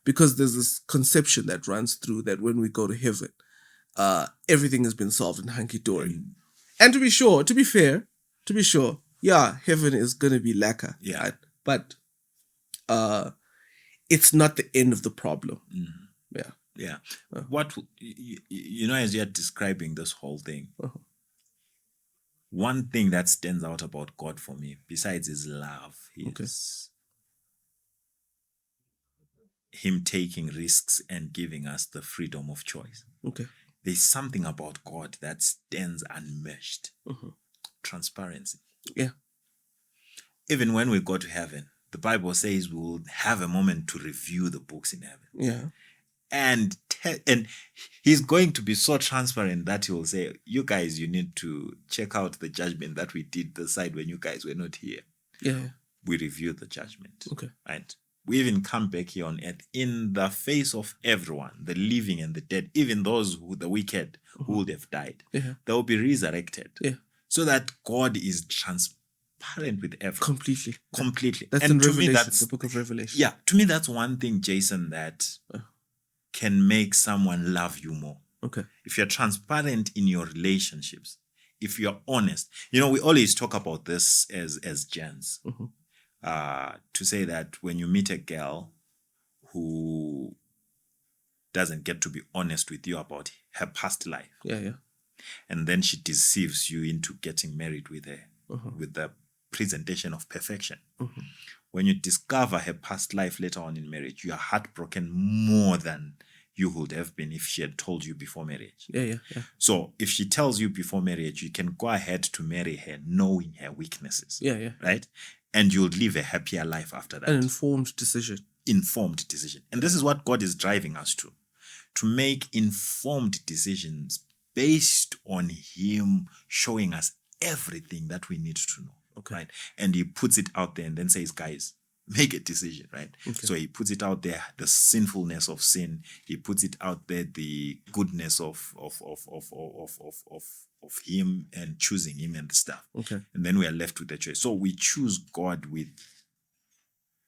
Because there's this conception that runs through that when we go to heaven, everything has been solved in hunky-dory. And to be fair, heaven is going to be lacquer. Right? But it's not the end of the problem. What, as you're describing this whole thing, one thing that stands out about God for me, besides his love, is him taking risks and giving us the freedom of choice. There's something about God that stands unmatched. Transparency. Even when we go to heaven, the Bible says we will have a moment to review the books in heaven. And he's going to be so transparent that he will say, you guys, you need to check out the judgment that we did the side when you guys were not here. We reviewed the judgment. Right? we even come back here on earth in the face of everyone, the living and the dead, even those the wicked who would have died. Yeah. They will be resurrected. Yeah. So that God is transparent with everyone. Completely. That's in Revelation, the book of Revelation. Yeah. To me, that's one thing, Jason, that can make someone love you more. Okay. If you're transparent in your relationships, if you're honest. We always talk about this as gents. To say that when you meet a girl who doesn't get to be honest with you about her past life, and then she deceives you into getting married with her with the presentation of perfection. When you discover her past life later on in marriage, you are heartbroken more than you would have been if she had told you before marriage. So if she tells you before marriage, you can go ahead to marry her knowing her weaknesses. Right? And you'll live a happier life after that. An informed decision. And this is what God is driving us to make informed decisions based on Him showing us everything that we need to know. Okay. Right? And He puts it out there and then says, guys, make a decision, right? Okay. So He puts it out there, the sinfulness of sin. He puts it out there, the goodness of Him and choosing Him and stuff. Okay. And then we are left with the choice. So we choose God with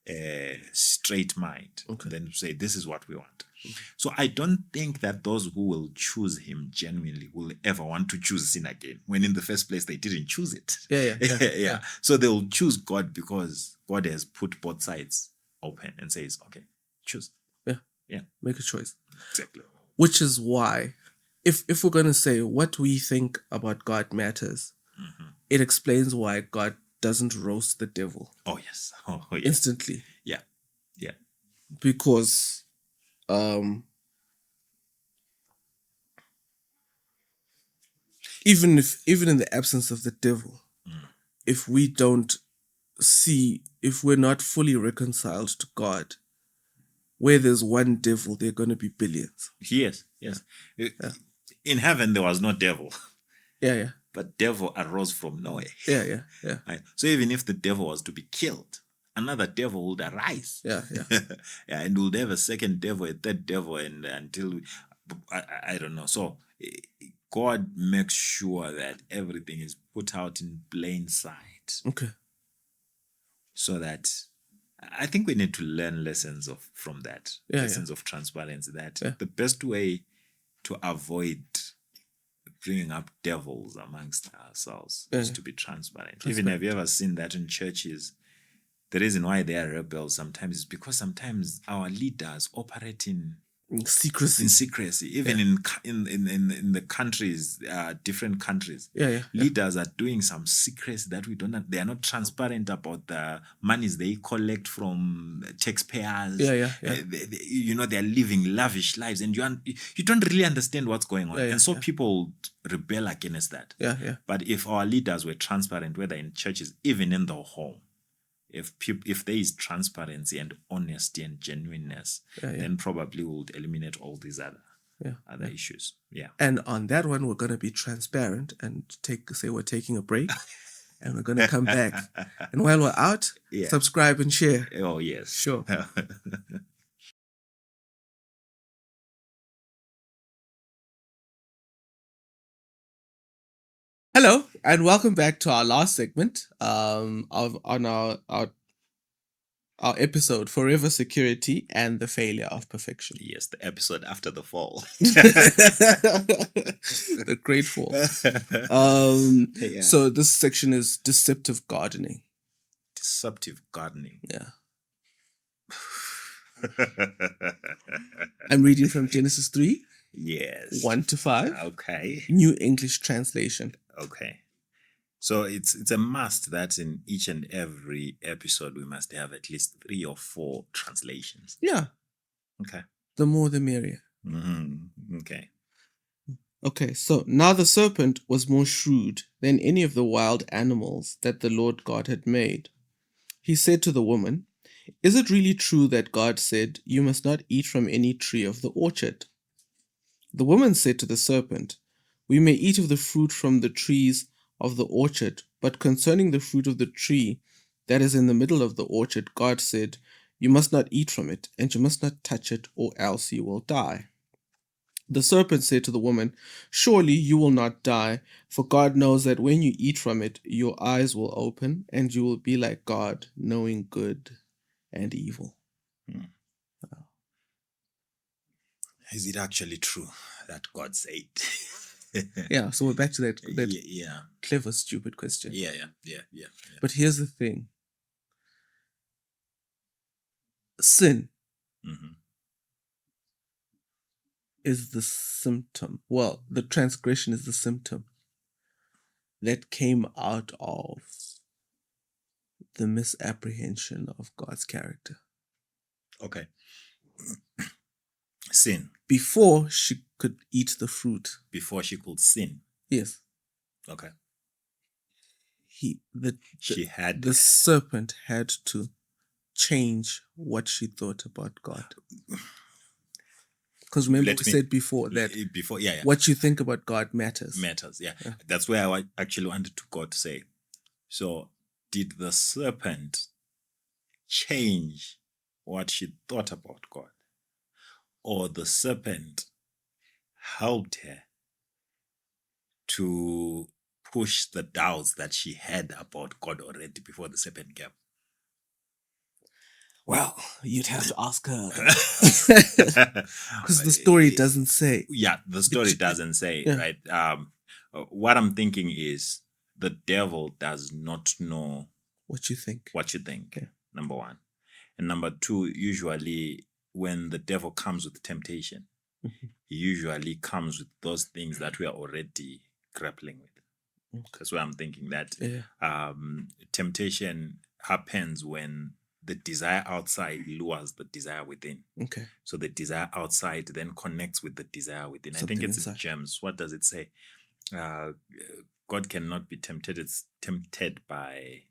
a straight mind. Okay. And then say, this is what we want. Okay. So I don't think that those who will choose Him genuinely will ever want to choose sin again, when in the first place they didn't choose it. Yeah. So they will choose God because God has put both sides open and says, okay, choose. Yeah. Make a choice. Exactly. Which is why, if we're going to say what we think about God matters, it explains why God doesn't roast the devil. Oh, yes. Instantly. Yeah. Because even in the absence of the devil, if we're not fully reconciled to God, where there's one devil, there are going to be billions. Yes. In heaven, there was no devil. Yeah. But devil arose from nowhere. Yeah. Right? So even if the devil was to be killed, another devil would arise. Yeah. And we'll have a second devil, a third devil, and until I don't know. So God makes sure that everything is put out in plain sight. Okay. So that I think we need to learn lessons from that. Lessons of transparency. That the best way to avoid bringing up devils amongst ourselves is to be transparent. Even have you ever seen that in churches? The reason why they are rebels sometimes is because sometimes our leaders operate in secrecy. Even in the countries, different countries, leaders are doing some secrecy that we don't know. They are not transparent about the monies they collect from taxpayers. Yeah. They are living lavish lives, and you don't really understand what's going on, and so people rebel against that. Yeah. But if our leaders were transparent, whether in churches, even in the home, if there is transparency and honesty and genuineness, then probably we'll eliminate all these other issues. Yeah. And on that one, we're going to be transparent and say we're taking a break, and we're going to come back. And while we're out, subscribe and share. Oh, yes. Sure. Hello, and welcome back to our last segment on our episode, Forever Security and the Failure of Perfection. Yes, the episode after the fall. The great fall. So this section is deceptive gardening. Deceptive gardening. Yeah. I'm reading from Genesis 3. Yes. 1-5. Okay. New English Translation. Okay. So it's a must that in each and every episode we must have at least 3 or 4 translations. Yeah. Okay. The more the merrier. Okay. Okay, so now the serpent was more shrewd than any of the wild animals that the Lord God had made. He said to the woman, "Is it really true that God said, 'You must not eat from any tree of the orchard'?" The woman said to the serpent, "We may eat of the fruit from the trees of the orchard, but concerning the fruit of the tree that is in the middle of the orchard, God said, You must not eat from it, and you must not touch it, or else you will die. The serpent said to the woman, Surely you will not die, for God knows that when you eat from it, your eyes will open, and you will be like God, knowing good and evil. Is it actually true that God said? Yeah, so we're back to that clever, stupid question. Yeah. But here's the thing. Sin is the symptom. Well, the transgression is the symptom that came out of the misapprehension of God's character. Okay. Sin. Before she could eat the fruit. Before she could sin. Yes. Okay. The serpent had to change what she thought about God. Because remember we said before that what you think about God matters. Yeah. That's where I actually wanted to go to say. So did the serpent change what she thought about God? Or the serpent helped her to push the doubts that she had about God already before the serpent came? Well, you'd have to ask her. Because the story doesn't say. Yeah, the story doesn't say, right? What I'm thinking is the devil does not know what you think. Yeah. Number one. And number two, usually when the devil comes with temptation, he usually comes with those things that we are already grappling with. That's why I'm thinking that temptation happens when the desire outside lures the desire within. Okay. So the desire outside then connects with the desire within. Something I think it's in James. What does it say? God cannot be tempted. It's tempted by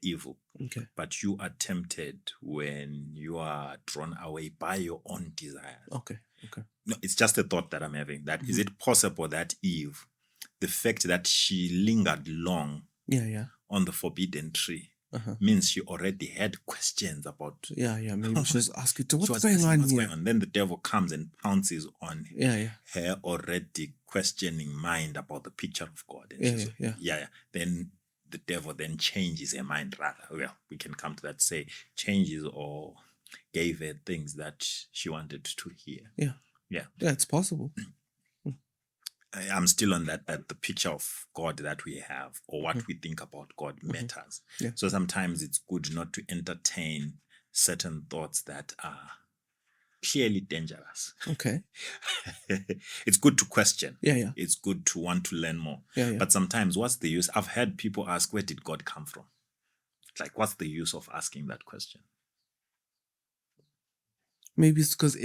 evil. Okay. But you are tempted when you are drawn away by your own desires. Okay. No, it's just a thought that I'm having. That is it possible that Eve, the fact that she lingered long on the forbidden tree, means she already had questions about. Maybe she was asking, what's going on here? Then the devil comes and pounces on her already questioning mind about the picture of God. And Then the devil then changes her mind rather. Well, we can come to that, say changes or gave her things that she wanted to hear. Yeah, it's possible. I'm still on that the picture of God that we have or what we think about God matters. Yeah. So sometimes it's good not to entertain certain thoughts that are clearly dangerous. Okay. It's good to question. Yeah. It's good to want to learn more. Yeah. But sometimes what's the use? I've heard people ask, where did God come from? Like, what's the use of asking that question? Maybe it's because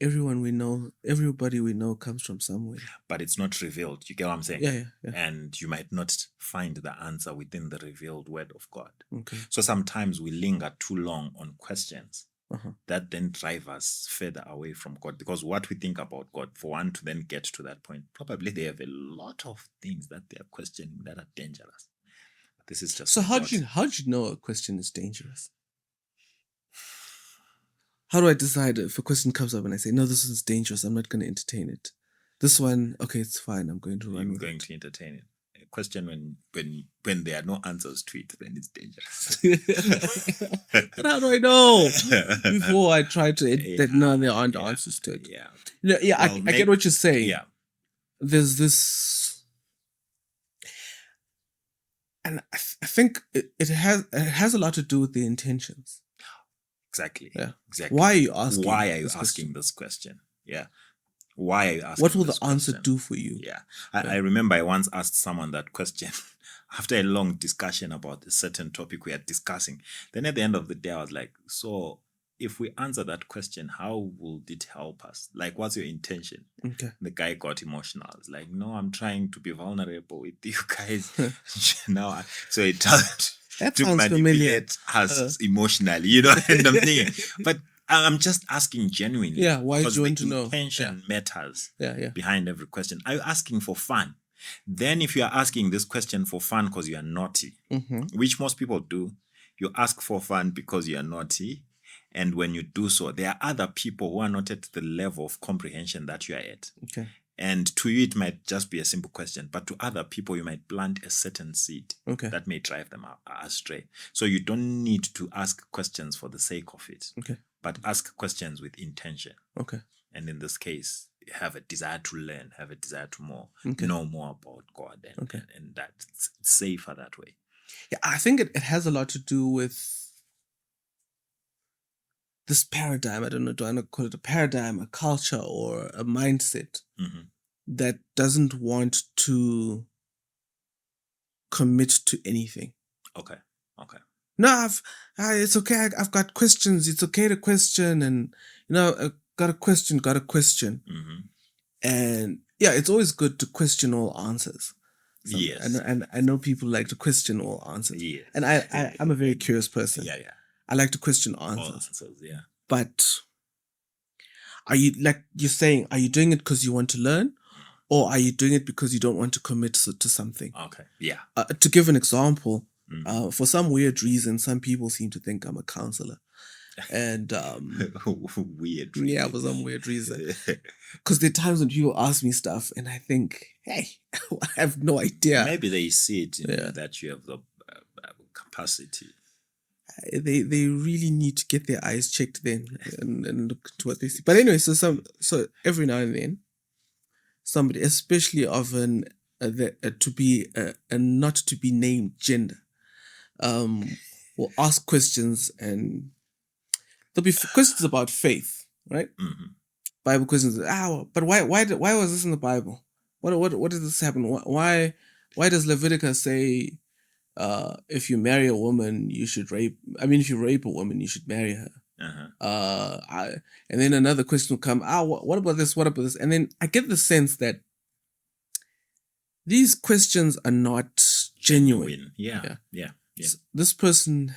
everybody we know comes from somewhere. But it's not revealed. You get what I'm saying? Yeah. And you might not find the answer within the revealed word of God. Okay. So sometimes we linger too long on questions that then drive us further away from God. Because what we think about God, for one to then get to that point, probably they have a lot of things that they are questioning that are dangerous. But this is just... So how do you know a question is dangerous? How do I decide if a question comes up and I say, no, this is dangerous, I'm not going to entertain it? This one, okay, it's fine, I'm going to run with it. You're going to entertain it. A question when there are no answers to it, then it's dangerous. But how do I know? Before I try to, there aren't answers to it. Yeah. I get what you're saying. Yeah. There's this... And I think it has a lot to do with the intentions. Exactly. Yeah. Exactly. Why are you asking? This question? Yeah. Why are you asking? What will the answer do for you? Yeah. I remember I once asked someone that question after a long discussion about a certain topic we are discussing. Then at the end of the day, I was like, so if we answer that question, how will it help us? Like, what's your intention? Okay. The guy got emotional. I was like, no, I'm trying to be vulnerable with you guys. So it doesn't. That to sounds familiar. Us emotionally, and I'm thinking, but I'm just asking genuinely. Yeah, why do you want to know? Intention matters behind every question. Are you asking for fun? Then if you are asking this question for fun because you are naughty, which most people do, you ask for fun because you are naughty, And when you do so, there are other people who are not at the level of comprehension that you are at. Okay. And to you, it might just be a simple question, but to other people, you might plant a certain seed that may drive them astray. So you don't need to ask questions for the sake of it, but ask questions with intention. Okay. And in this case, have a desire to learn, have a desire to know more about God, and that's safer that way. Yeah, I think it has a lot to do with this paradigm. I don't know, do I call it a paradigm, a culture, or a mindset that doesn't want to commit to anything. Okay. No, it's okay. I've got questions. It's okay to question, and got a question. And yeah, it's always good to question all answers. Yes. And I know people like to question all answers. Yes. And I'm a very curious person. Yeah. I like to question answers. All answers, yeah. But are you, like you're saying, are you doing it because you want to learn? Or are you doing it because you don't want to commit to something? Okay, yeah. To give an example, for some weird reason, some people seem to think I'm a counselor. And weird. Yeah, for some weird reason. Because there are times when people ask me stuff and I think, hey, I have no idea. Maybe they see it that you have the capacity. They really need to get their eyes checked then and look to what they see. But anyway, so every now and then, somebody, especially of to be a not to be named gender, will ask questions, and there'll be questions about faith, right? Mm-hmm. Bible questions. But why was this in the Bible? What does this happen? Why does Leviticus say if you marry a woman you should rape? I mean, if you rape a woman you should marry her. Uh-huh. And then another question will come. What about this? What about this? And then I get the sense that these questions are not genuine. Yeah. So this person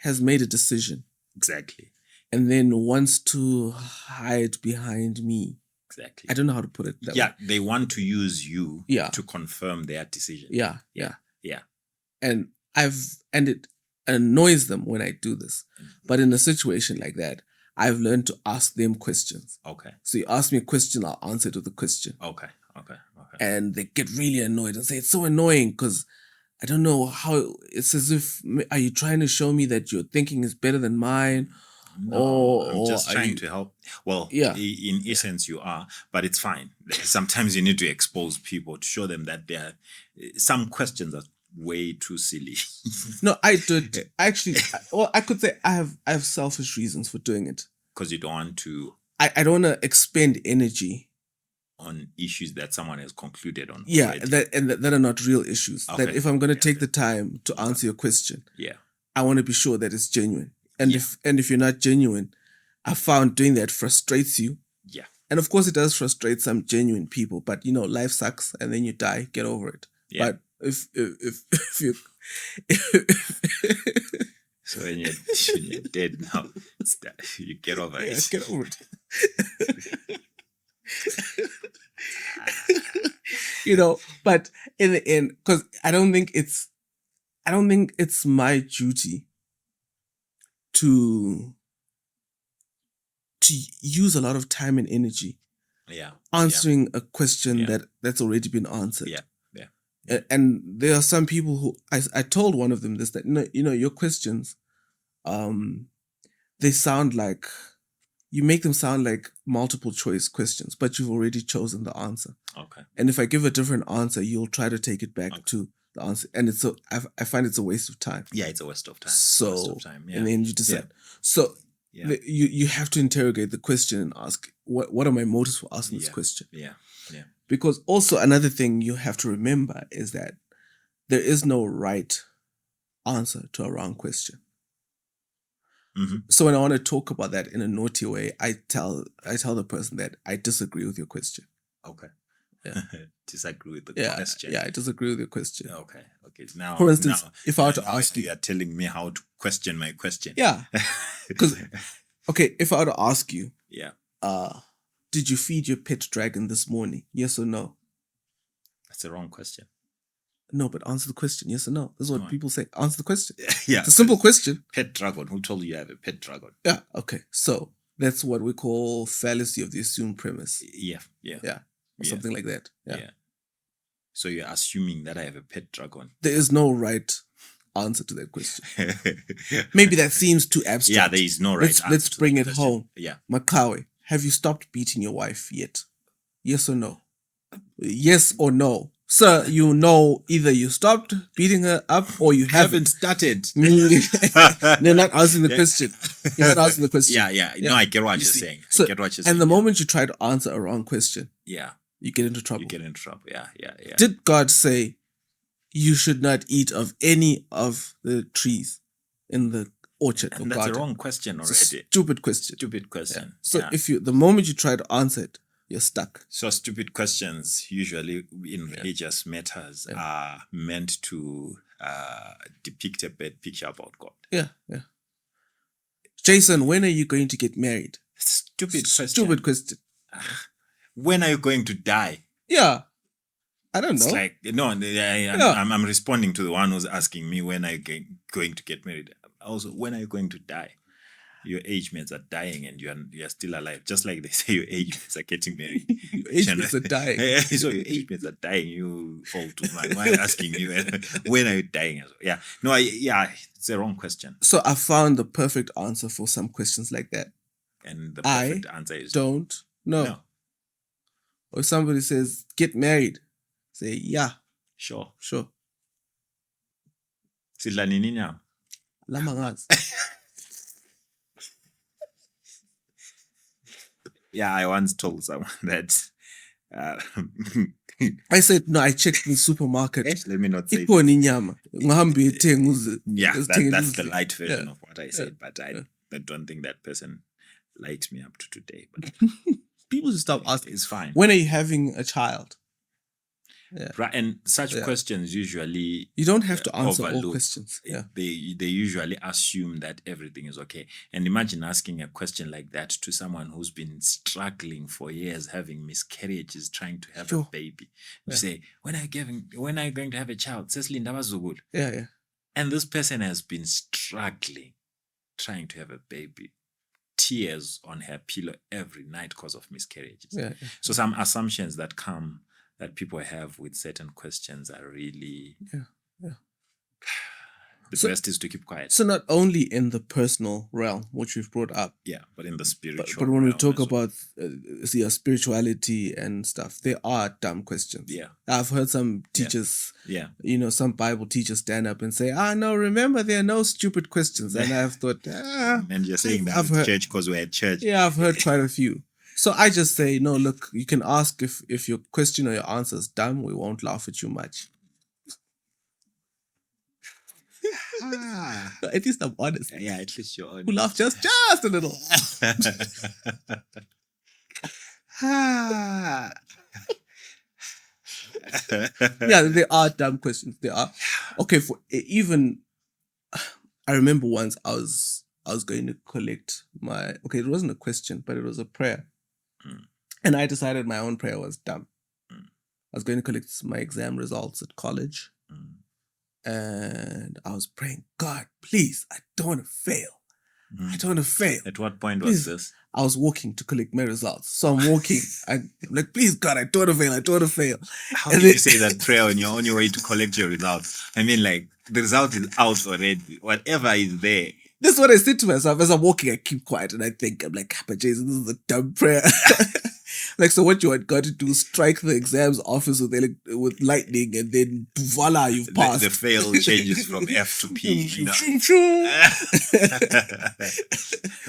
has made a decision. Exactly. And then wants to hide behind me. Exactly. I don't know how to put it that way. They want to use you to confirm their decision. Yeah. And it annoys them when I do this. But in a situation like that, I've learned to ask them questions. Okay. So you ask me a question, I'll answer to the question. Okay. And they get really annoyed and say, it's so annoying because I don't know how, it's as if, are you trying to show me that your thinking is better than mine? No, I'm just trying to help. Well, in essence you are, but it's fine. Sometimes you need to expose people to show them that there are some questions are way too silly. No, I did. Actually, well, I could say I have selfish reasons for doing it. Because you don't want to... I don't want to expend energy on issues that someone has concluded on. Yeah, that are not real issues. Okay. That if I'm going to take the time to answer your question, I want to be sure that it's genuine. And if you're not genuine, I found doing that frustrates you. Yeah. And of course it does frustrate some genuine people, but life sucks and then you die, get over it. Yeah. But if you so when you're dead now, you get over it. Yeah, get over it. But in the end, because I don't think it's my duty to use a lot of time and energy answering a question that's already been answered. And there are some people who I told one of them this, that your questions they sound like, you make them sound like multiple choice questions, but you've already chosen the answer. Okay. And if I give a different answer, you'll try to take it back to the answer. And I find it's a waste of time. Yeah, it's a waste of time. And then you decide. Yeah. So you have to interrogate the question and ask, what are my motives for asking this question? Yeah. Because also another thing you have to remember is that there is no right answer to a wrong question. Mm-hmm. So when I want to talk about that in a naughty way, I tell the person that I disagree with your question. Okay. Yeah. Disagree with the question. Yeah, I disagree with your question. Okay. Now, for instance, if I were to ask you are telling me how to question my question. Yeah. Because if I were to ask you, did you feed your pet dragon this morning? Yes or no? That's the wrong question. No, but answer the question. Yes or no? This is what people say. Answer the question. Yeah. It's a simple question. Pet dragon. Who told you have a pet dragon? Yeah. Okay. So that's what we call fallacy of the assumed premise. Yeah. Or something like that. Yeah. So you're assuming that I have a pet dragon. There is no right answer to that question. Maybe that seems too abstract. Yeah, there is no right answer. Let's bring it home. Yeah. Makawe, have you stopped beating your wife yet? Yes or no? Yes or no? Sir, you know either you stopped beating her up or you haven't started. They're not answering the question. You're not answering the question. Yeah. No, I get what you're saying. So, and the moment you try to answer a wrong question, you get into trouble. Yeah. Did God say you should not eat of any of the trees in the orchard? And that's a wrong question already. It's a stupid question. Yeah. So the moment you try to answer it, you're stuck. So stupid questions usually in religious matters are meant to depict a bad picture about God. Yeah. Jason, when are you going to get married? Stupid question. When are you going to die? Yeah. I don't know. It's like, no, I'm responding to the one who's asking me when are you going to get married. Also, when are you going to die? Your age mates are dying and you're still alive. Just like they say your age mates are getting married. Your age mates are dying. So your age mates are dying. You fall to man. Why asking you when are you dying? Yeah. No, it's a wrong question. So I found the perfect answer for some questions like that. And the perfect answer is don't know. No. Or somebody says, get married. Say, yeah. Sure. Sidla nini nyama? Lamangazi. Yeah, I once told someone that. I said, no, I checked in the supermarket. Let me not say Ipo ni nyama. Yeah, that's the light version of what I said, but I don't think that person likes me up to today. But people just stop asking. It's fine. When are you having a child? Yeah. Right, and such questions usually you don't have to answer all questions. Yeah, they usually assume that everything is okay. And imagine asking a question like that to someone who's been struggling for years, having miscarriages, trying to have a baby. You say, when are you going to have a child? Yeah. And this person has been struggling, trying to have a baby. Tears on her pillow every night because of miscarriages. Yeah. So some assumptions that people have with certain questions are really the best is to keep quiet. So not only in the personal realm, which we've brought up, but in the spiritual but when we talk about spirituality and stuff, there are dumb questions. I've heard some teachers, some Bible teachers stand up and say, no, remember there are no stupid questions. And I've thought, and you're saying that at church because we're at church. Yeah, I've heard quite a few. So I just say, no, look, you can ask if your question or your answer is dumb, we won't laugh at you much. At least I'm honest. Yeah, at least you're honest. We laugh just a little. Yeah, there are dumb questions. There are. Okay, I remember once I was going to collect it wasn't a question, but it was a prayer. And I decided my own prayer was dumb. I was going to collect my exam results at college. And I was praying, God, please, I don't want to fail. I don't want to fail. At what point was this? I was walking to collect my results. So I'm walking. I'm like, please, God, I don't want to fail. How do you say that prayer when you're on your way to collect your results? I mean, like, the result is out already. Whatever is there. This is what I said to myself. As I'm walking, I keep quiet and I think, I'm like, but Jason, this is a dumb prayer. Like, so what you want God to do is strike the exams office with lightning and then voila, you've passed. The fail changes from F to P.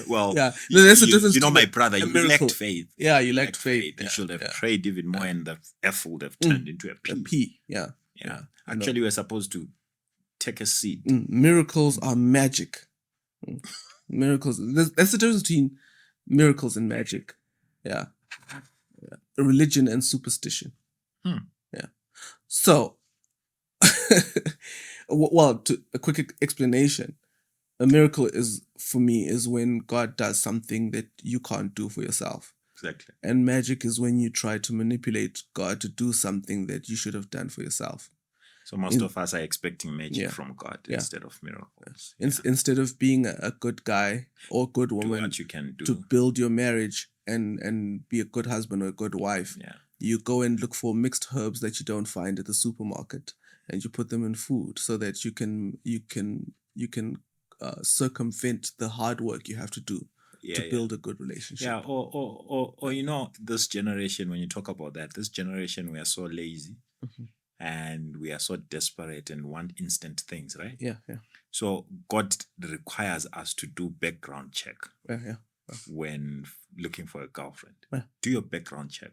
Well, that's the difference. My brother, you lacked faith. Yeah, you lacked faith. You should have prayed even more and the F would have turned into a P. A P, yeah. Actually, we're supposed to take a seat. Miracles are magic. Miracles. That's the difference between miracles and magic. Yeah. Religion and superstition. Yeah. So, a quick explanation. A miracle for me is when God does something that you can't do for yourself. Exactly. And magic is when you try to manipulate God to do something that you should have done for yourself. So most of us are expecting magic from God instead of miracles. Instead of being a good guy or a good woman, do what you can do to build your marriage and be a good husband or a good wife. You go and look for mixed herbs that you don't find at the supermarket, and you put them in food so that you can circumvent the hard work you have to do to build a good relationship. Yeah, or this generation, when you talk about that, this generation, we are so lazy. And we are so desperate and want instant things, right? Yeah. So God requires us to do background check when looking for a girlfriend. Do your background check.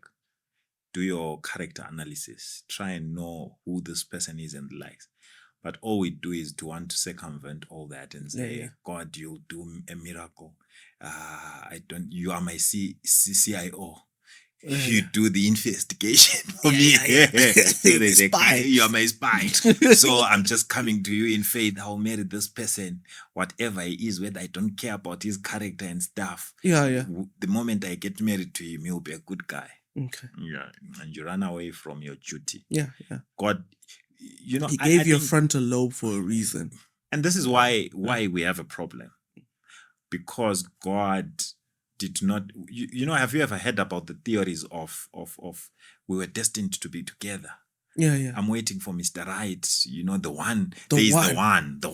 Do your character analysis. Try and know who this person is and likes. But all we do is to want to circumvent all that and say, God, you'll do a miracle. You are my CIO. You do the investigation for me. You are my spy. So I'm just coming to you in faith. I'll marry this person, whatever he is, whether I don't care about his character and stuff. The moment I get married to him, he'll be a good guy. Okay. Yeah. And you run away from your duty. Yeah. God, He gave you a frontal lobe for a reason. And this is why we have a problem. Because God did not, have you ever heard about the theories of we were destined to be together? Yeah. I'm waiting for Mr. Right, the one. The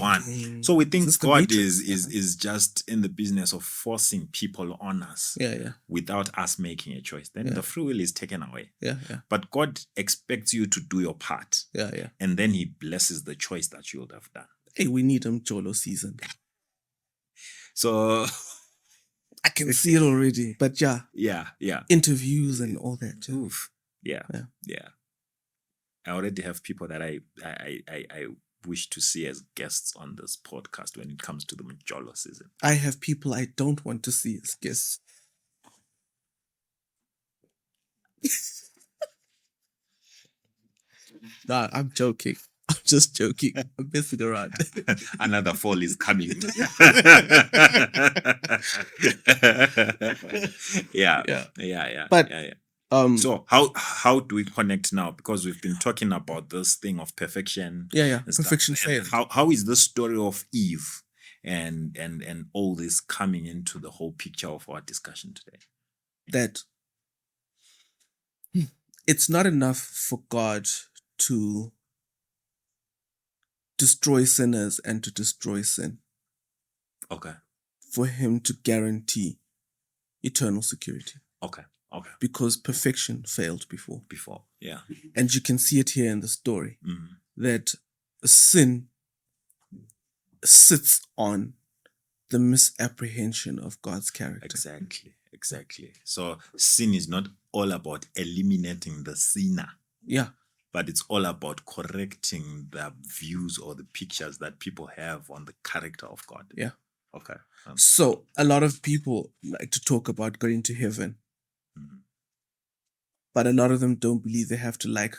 one. So we think God is just in the business of forcing people on us without us making a choice. Then the free will is taken away. Yeah. But God expects you to do your part. Yeah. And then he blesses the choice that you would have done. Hey, we need him Cholo season. So I can see it already. But yeah. Interviews and all that. Oof. Yeah. I already have people that I wish to see as guests on this podcast when it comes to the Mjolo season. I have people I don't want to see as guests. Nah, I'm joking. I'm just joking. I'm messing around. Another fall is coming. Yeah. But so how do we connect now? Because we've been talking about this thing of perfection. Yeah. Perfection failed. How is the story of Eve and all this coming into the whole picture of our discussion today? That it's not enough for God to destroy sinners and to destroy sin. Okay. For him to guarantee eternal security. Okay. Because perfection failed before. Yeah. And you can see it here in the story that sin sits on the misapprehension of God's character. Exactly. So sin is not all about eliminating the sinner. Yeah. But it's all about correcting the views or the pictures that people have on the character of God. Yeah. Okay. So a lot of people like to talk about going to heaven. But a lot of them don't believe they have to like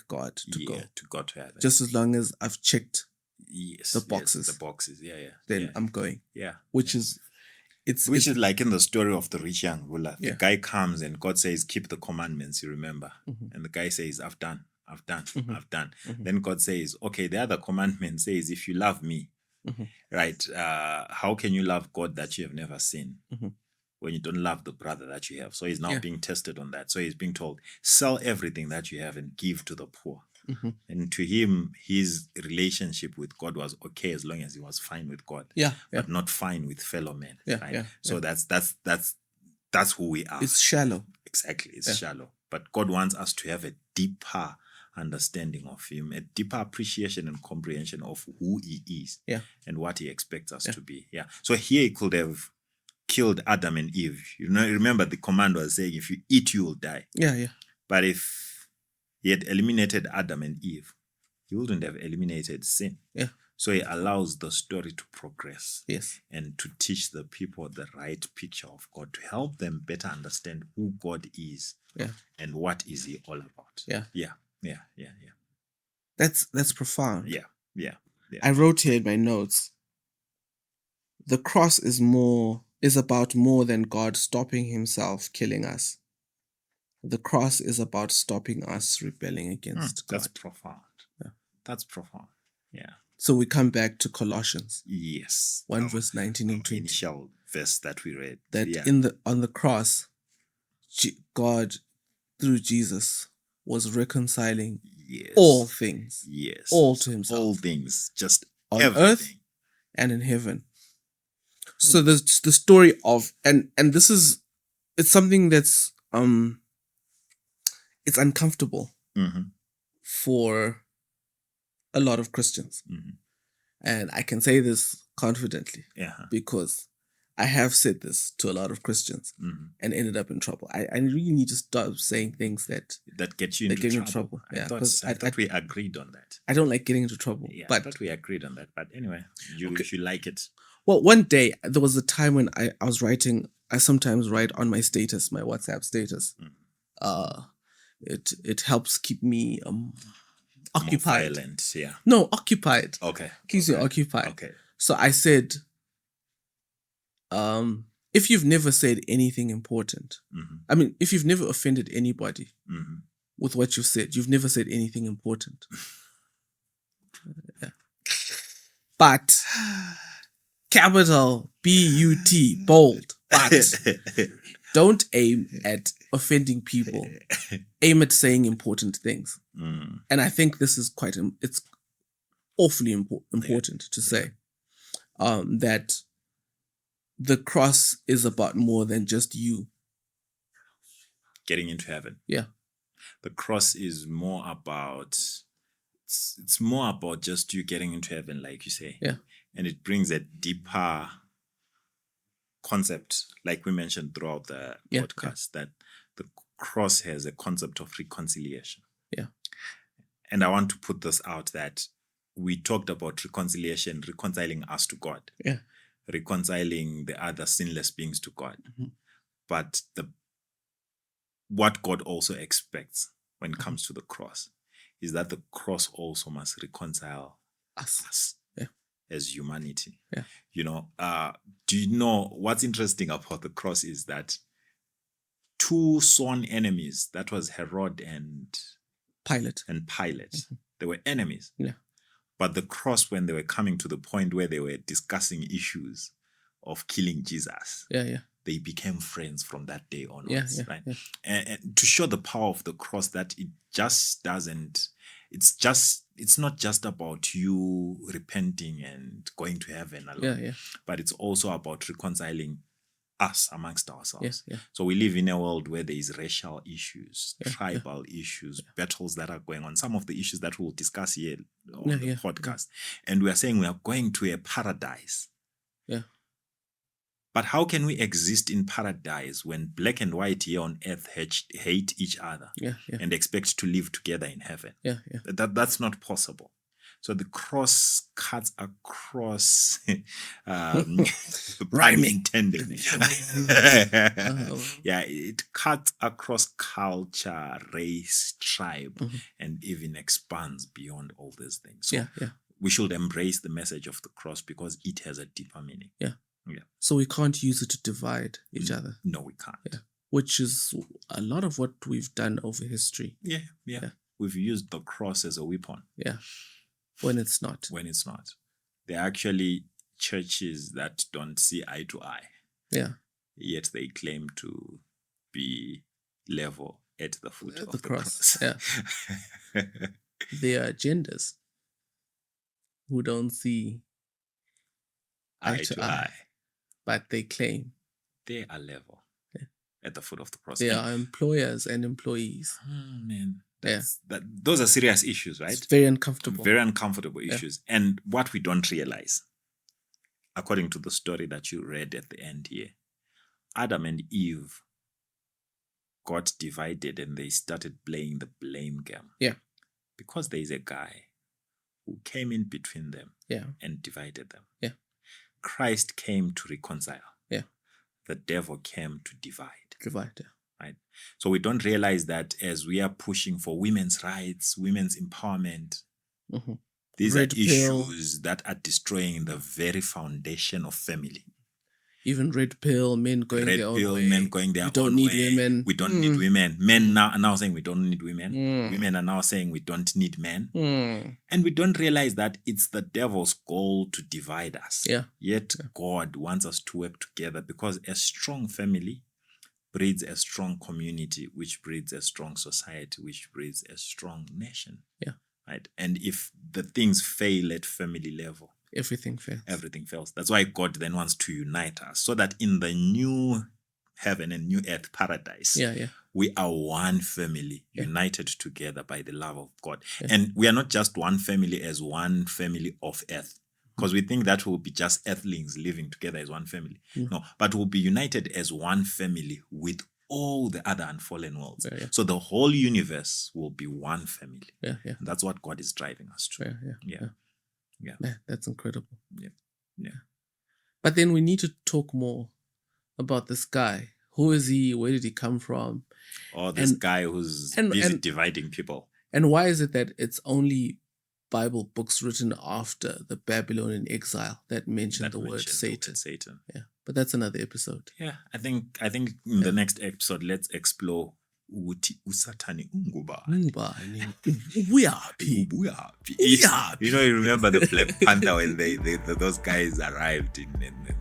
God to go. To go to heaven. Just as long as I've checked the boxes. Yes, the boxes, Then I'm going. Yeah. Which is like in the story of the rich young ruler. The guy comes and God says, keep the commandments, you remember. And the guy says, I've done. Then God says, okay, the other commandment says, if you love me, right, how can you love God that you have never seen? When you don't love the brother that you have. So he's now being tested on that. So he's being told, sell everything that you have and give to the poor. And to him, his relationship with God was okay as long as he was fine with God. But not fine with fellow men. Right? So that's who we are. It's shallow. Exactly. It's shallow. But God wants us to have a deeper understanding of him, a deeper appreciation and comprehension of who he is and what he expects us to be. So here he could have killed Adam and Eve. Remember the command was saying, if you eat, you will die. But if he had eliminated Adam and Eve, he wouldn't have eliminated sin. So he allows the story to progress and to teach the people the right picture of God, to help them better understand who God is and what is he all about. That's profound. Yeah. I wrote here in my notes, the cross is about more than God stopping himself killing us. The cross is about stopping us rebelling against God. That's profound. That's profound. Yeah. So we come back to Colossians. Yes. 1 verse 19 and 20. Initial verse that we read. That on the cross, God, through Jesus, was reconciling all things. Yes. All to himself. All things. Just on everything. earth and in heaven. So the story of and this is, it's something that's it's uncomfortable for a lot of Christians. And I can say this confidently because I have said this to a lot of Christians and ended up in trouble. I really need to stop saying things that get you into trouble. Yeah, I thought we agreed on that. I don't like getting into trouble. Yeah, but I thought we agreed on that. But anyway, you like it. Well, one day there was a time when I was writing. I sometimes write on my status, my WhatsApp status. It helps keep me occupied. Violent, yeah. No, occupied. Okay. Keeps you occupied. Okay. So I said, if you've never said anything important, I mean, if you've never offended anybody with what you've said, you've never said anything important. Yeah. But capital B-U-T, bold. But don't aim at offending people. Aim at saying important things. And I think this is it's awfully important to say that the cross is about more than just you getting into heaven. Yeah. The cross is more about, it's more about just you getting into heaven, like you say. Yeah. And it brings a deeper concept, like we mentioned throughout the podcast, that the cross has a concept of reconciliation. Yeah. And I want to put this out that we talked about reconciliation, reconciling us to God. Yeah. Reconciling the other sinless beings to God. But what God also expects when it comes to the cross is that the cross also must reconcile us as humanity. Yeah. You know, do you know what's interesting about the cross is that two sworn enemies, that was Herod and Pilate. They were enemies. Yeah. But the cross, when they were coming to the point where they were discussing issues of killing Jesus, they became friends from that day onwards. Right? Yeah. And to show the power of the cross, that it just doesn't, it's not just about you repenting and going to heaven alone, but it's also about reconciling us amongst ourselves. So we live in a world where there is racial issues, tribal issues, battles that are going on. Some of the issues that we'll discuss here on the podcast. And we are saying we are going to a paradise. Yeah. But how can we exist in paradise when black and white here on earth hate each other and expect to live together in heaven? That's not possible. So the cross cuts across, rhyming intended. It cuts across culture, race, tribe, and even expands beyond all these things. So we should embrace the message of the cross because it has a deeper meaning. Yeah. So we can't use it to divide each other. No, we can't. Yeah. Which is a lot of what we've done over history. Yeah. We've used the cross as a weapon. Yeah. When it's not. There are actually churches that don't see eye to eye. Yeah. Yet they claim to be level at the foot of the cross. Yeah. There are genders who don't see eye to eye, but they claim they are level at the foot of the cross. They are employers and employees. Oh, man. Those are serious issues, right? It's very uncomfortable. Very uncomfortable issues. And what we don't realize, according to the story that you read at the end here, Adam and Eve got divided and they started playing the blame game. Yeah. Because there is a guy who came in between them and divided them. Yeah. Christ came to reconcile. Yeah. The devil came to divide. Right? So we don't realize that as we are pushing for women's rights, women's empowerment, these are issues that are destroying the very foundation of family. Even red pill men going their own way. Men going their own way. We don't need women. We don't need women. Men are now saying we don't need women. Women are now saying we don't need men. And we don't realize that it's the devil's goal to divide us. Yeah. Yet God wants us to work together, because a strong family breeds a strong community, which breeds a strong society, which breeds a strong nation. Yeah. Right. And if the things fail at family level, everything fails. That's why God then wants to unite us, so that in the new heaven and new earth paradise, we are one family, united together by the love of God. And we are not just one family as one family of earth, because we think that will be just earthlings living together as one family. No, but we'll be united as one family with all the other unfallen worlds. So the whole universe will be one family. And that's what God is driving us to. Yeah. Man, that's incredible. Yeah. But then we need to talk more about this guy. Who is he? Where did he come from? Or this guy who's busy dividing people. And why is it that it's only Bible books written after the Babylonian exile that mention the word Satan? Yeah. But that's another episode. Yeah. I think in the next episode, let's explore ukuthi usathani ungubani. You know, you remember the Black Panther when they those guys arrived in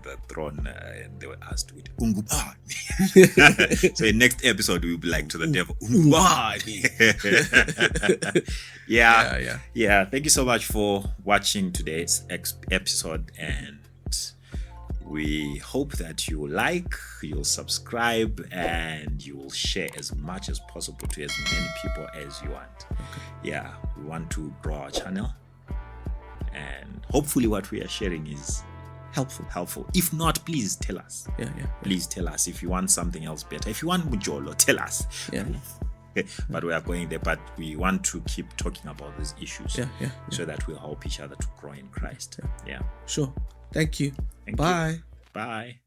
the throne and they were asked with ungubani. So in next episode we'll be like to the devil ungubani. Yeah. Thank you so much for watching today's episode, and we hope that you'll subscribe, and you will share as much as possible to as many people as you want. Yeah, we want to grow our channel, and hopefully what we are sharing is helpful. If not, please tell us. Please tell us if you want something else better. If you want Mujolo, tell us. But we are going there. But we want to keep talking about these issues so that we'll help each other to grow in Christ. Yeah. Sure. Thank you. Bye. Bye.